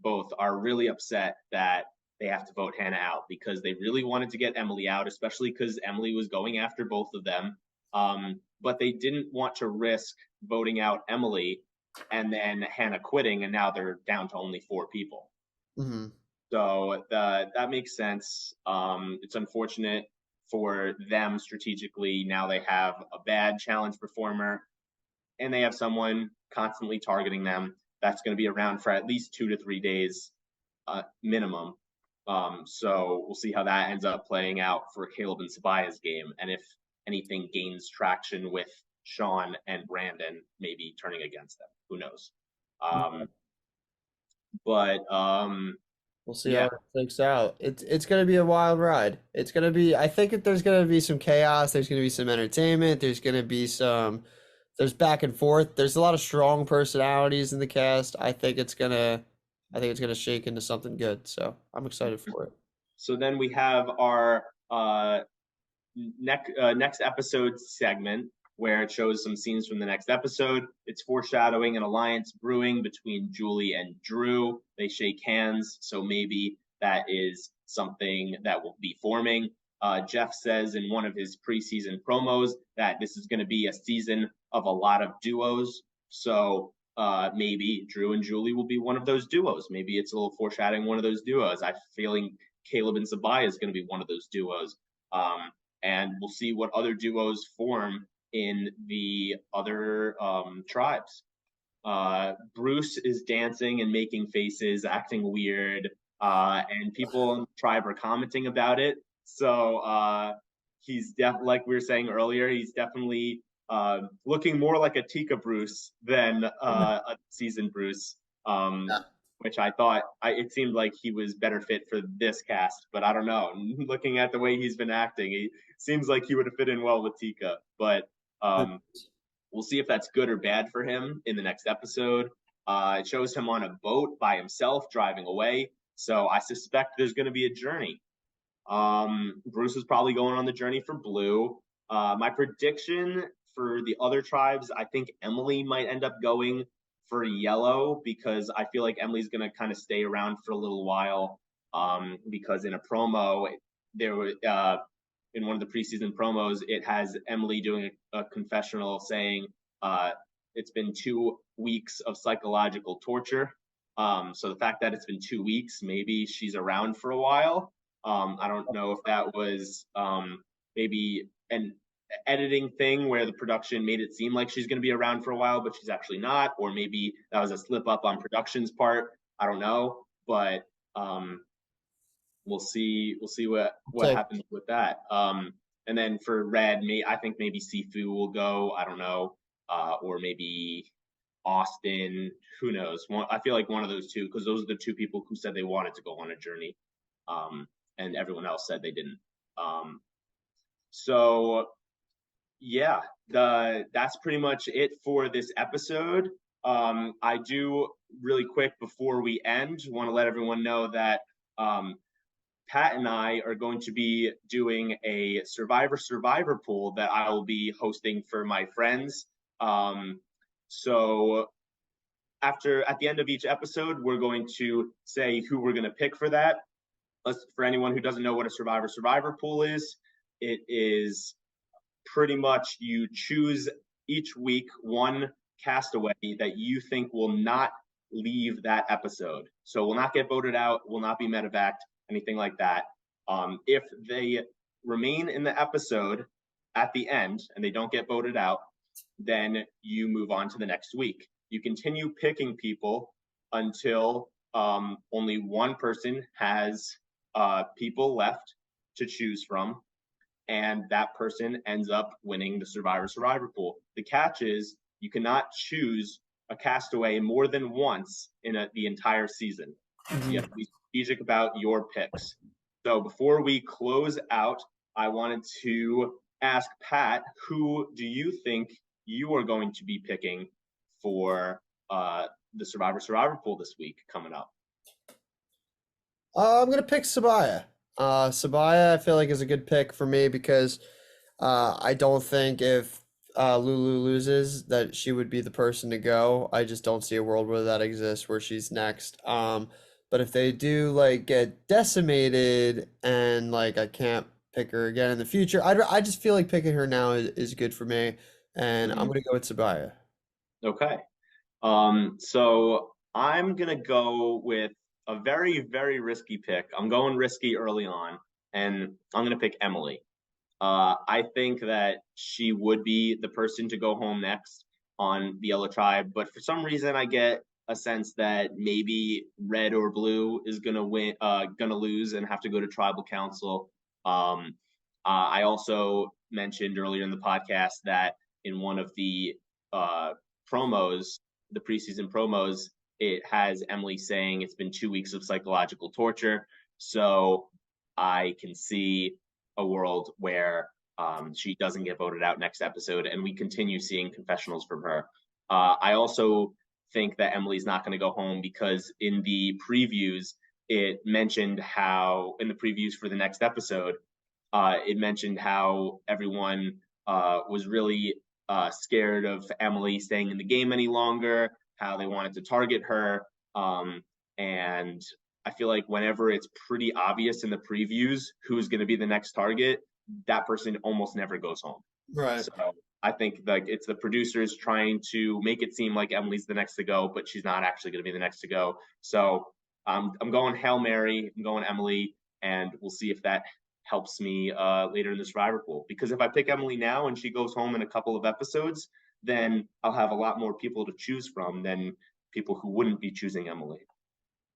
S1: both are really upset that they have to vote Hannah out because they really wanted to get Emily out, especially because Emily was going after both of them. But they didn't want to risk voting out Emily and then Hannah quitting, and now they're down to only four people.
S2: Mhm.
S1: So that makes sense. It's unfortunate for them strategically. Now they have a bad challenge performer and they have someone constantly targeting them that's going to be around for at least 2 to 3 days minimum. So we'll see how that ends up playing out for Caleb and Sabaya's game, and if anything gains traction with Sean and Brandon, maybe turning against them. Who knows? Um, but
S2: We'll see how
S1: yeah,
S2: it shakes out. It's gonna be a wild ride. It's gonna be. I think that there's gonna be some chaos. There's gonna be some entertainment. There's gonna be some. there's back and forth. There's a lot of strong personalities in the cast. I think it's gonna shake into something good. So I'm excited for it.
S1: So then we have our next episode segment where it shows some scenes from the next episode. It's foreshadowing an alliance brewing between Julie and Drew. They shake hands, so maybe that is something that will be forming. Jeff says in one of his preseason promos that this is going to be a season of a lot of duos. So maybe Drew and Julie will be one of those duos. Maybe it's a little foreshadowing one of those duos. I'm feeling Caleb and Sabaya is going to be one of those duos. And we'll see what other duos form in the other tribes. Bruce is dancing and making faces, acting weird, and people in the tribe are commenting about it. So he's like we were saying earlier, he's definitely looking more like a Tika Bruce than a seasoned Bruce.
S2: Yeah.
S1: Which I thought it seemed like he was better fit for this cast, but I don't know. Looking at the way he's been acting, he seems like he would have fit in well with Tika. But we'll see if that's good or bad for him in the next episode. It shows him on a boat by himself driving away, so I suspect there's going to be a journey. Bruce is probably going on the journey for Blue. My prediction for the other tribes, I think Emily might end up going for Yellow because I feel like Emily's going to kind of stay around for a little while. Because in a promo, there was in one of the preseason promos, it has Emily doing a confessional saying it's been 2 weeks of psychological torture. So the fact that it's been 2 weeks, maybe she's around for a while. I don't know if that was maybe an editing thing where the production made it seem like she's going to be around for a while, but she's actually not, or maybe that was a slip up on production's part. I don't know, but we'll see. We'll see what happens with that. And then for Red, I think maybe Sifu will go. I don't know, or maybe Austin. Who knows? I feel like one of those two, because those are the two people who said they wanted to go on a journey, and everyone else said they didn't. So yeah, that's pretty much it for this episode. I do really quick before we end want to let everyone know that Pat and I are going to be doing a Survivor pool that I will be hosting for my friends. So at the end of each episode, we're going to say who we're going to pick for that. For anyone who doesn't know what a Survivor pool is, it is pretty much you choose each week one castaway that you think will not leave that episode. So will not get voted out, will not be medevaced, anything like that. If they remain in the episode at the end and they don't get voted out, then you move on to the next week. You continue picking people until only one person has people left to choose from, and that person ends up winning the Survivor pool. The catch is you cannot choose a castaway more than once in the entire season. Mm-hmm. You have to be strategic about your picks. So before we close out, I wanted to ask Pat, who do you think you are going to be picking for the Survivor pool this week coming up?
S2: I'm gonna pick Sabaya. Sabaya, I feel like is a good pick for me because I don't think if Lulu loses that she would be the person to go. I just don't see a world where that exists where she's next. But if they do like get decimated and like I can't pick her again in the future, I just feel like picking her now is good for me, and I'm gonna go with Sabaya.
S1: Okay. So I'm gonna go with a very, very risky pick. I'm going risky early on, and I'm going to pick Emily. I think that she would be the person to go home next on the Yellow Tribe, but for some reason I get a sense that maybe Red or Blue is going to lose and have to go to Tribal Council. I also mentioned earlier in the podcast that in one of the promos, the preseason promos, it has Emily saying it's been 2 weeks of psychological torture. So I can see a world where she doesn't get voted out next episode, and we continue seeing confessionals from her. I also think that Emily's not going to go home because in the previews, it mentioned how, in the previews for the next episode, it mentioned how everyone was really scared of Emily staying in the game any longer, how they wanted to target her. And I feel like whenever it's pretty obvious in the previews who's going to be the next target, that person almost never goes home.
S2: Right.
S1: So I think like it's the producers trying to make it seem like Emily's the next to go, but she's not actually going to be the next to go. So I'm going Hail Mary. I'm going Emily, and we'll see if that helps me later in the Survivor pool. Because if I pick Emily now and she goes home in a couple of episodes, then I'll have a lot more people to choose from than people who wouldn't be choosing Emily.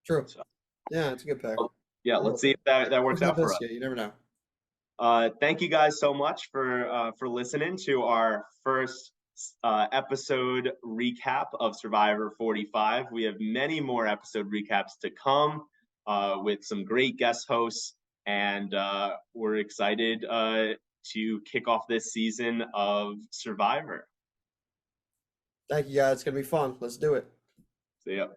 S2: True.
S1: So
S2: Yeah, it's a good pick.
S1: yeah, let's see if that
S2: There's
S1: works
S2: no
S1: out for us.
S2: biscuit. You never know.
S1: Thank you guys so much for listening to our first episode recap of Survivor 45. We have many more episode recaps to come with some great guest hosts, and we're excited to kick off this season of Survivor.
S2: Thank you guys. It's gonna be fun. Let's do it.
S1: See ya.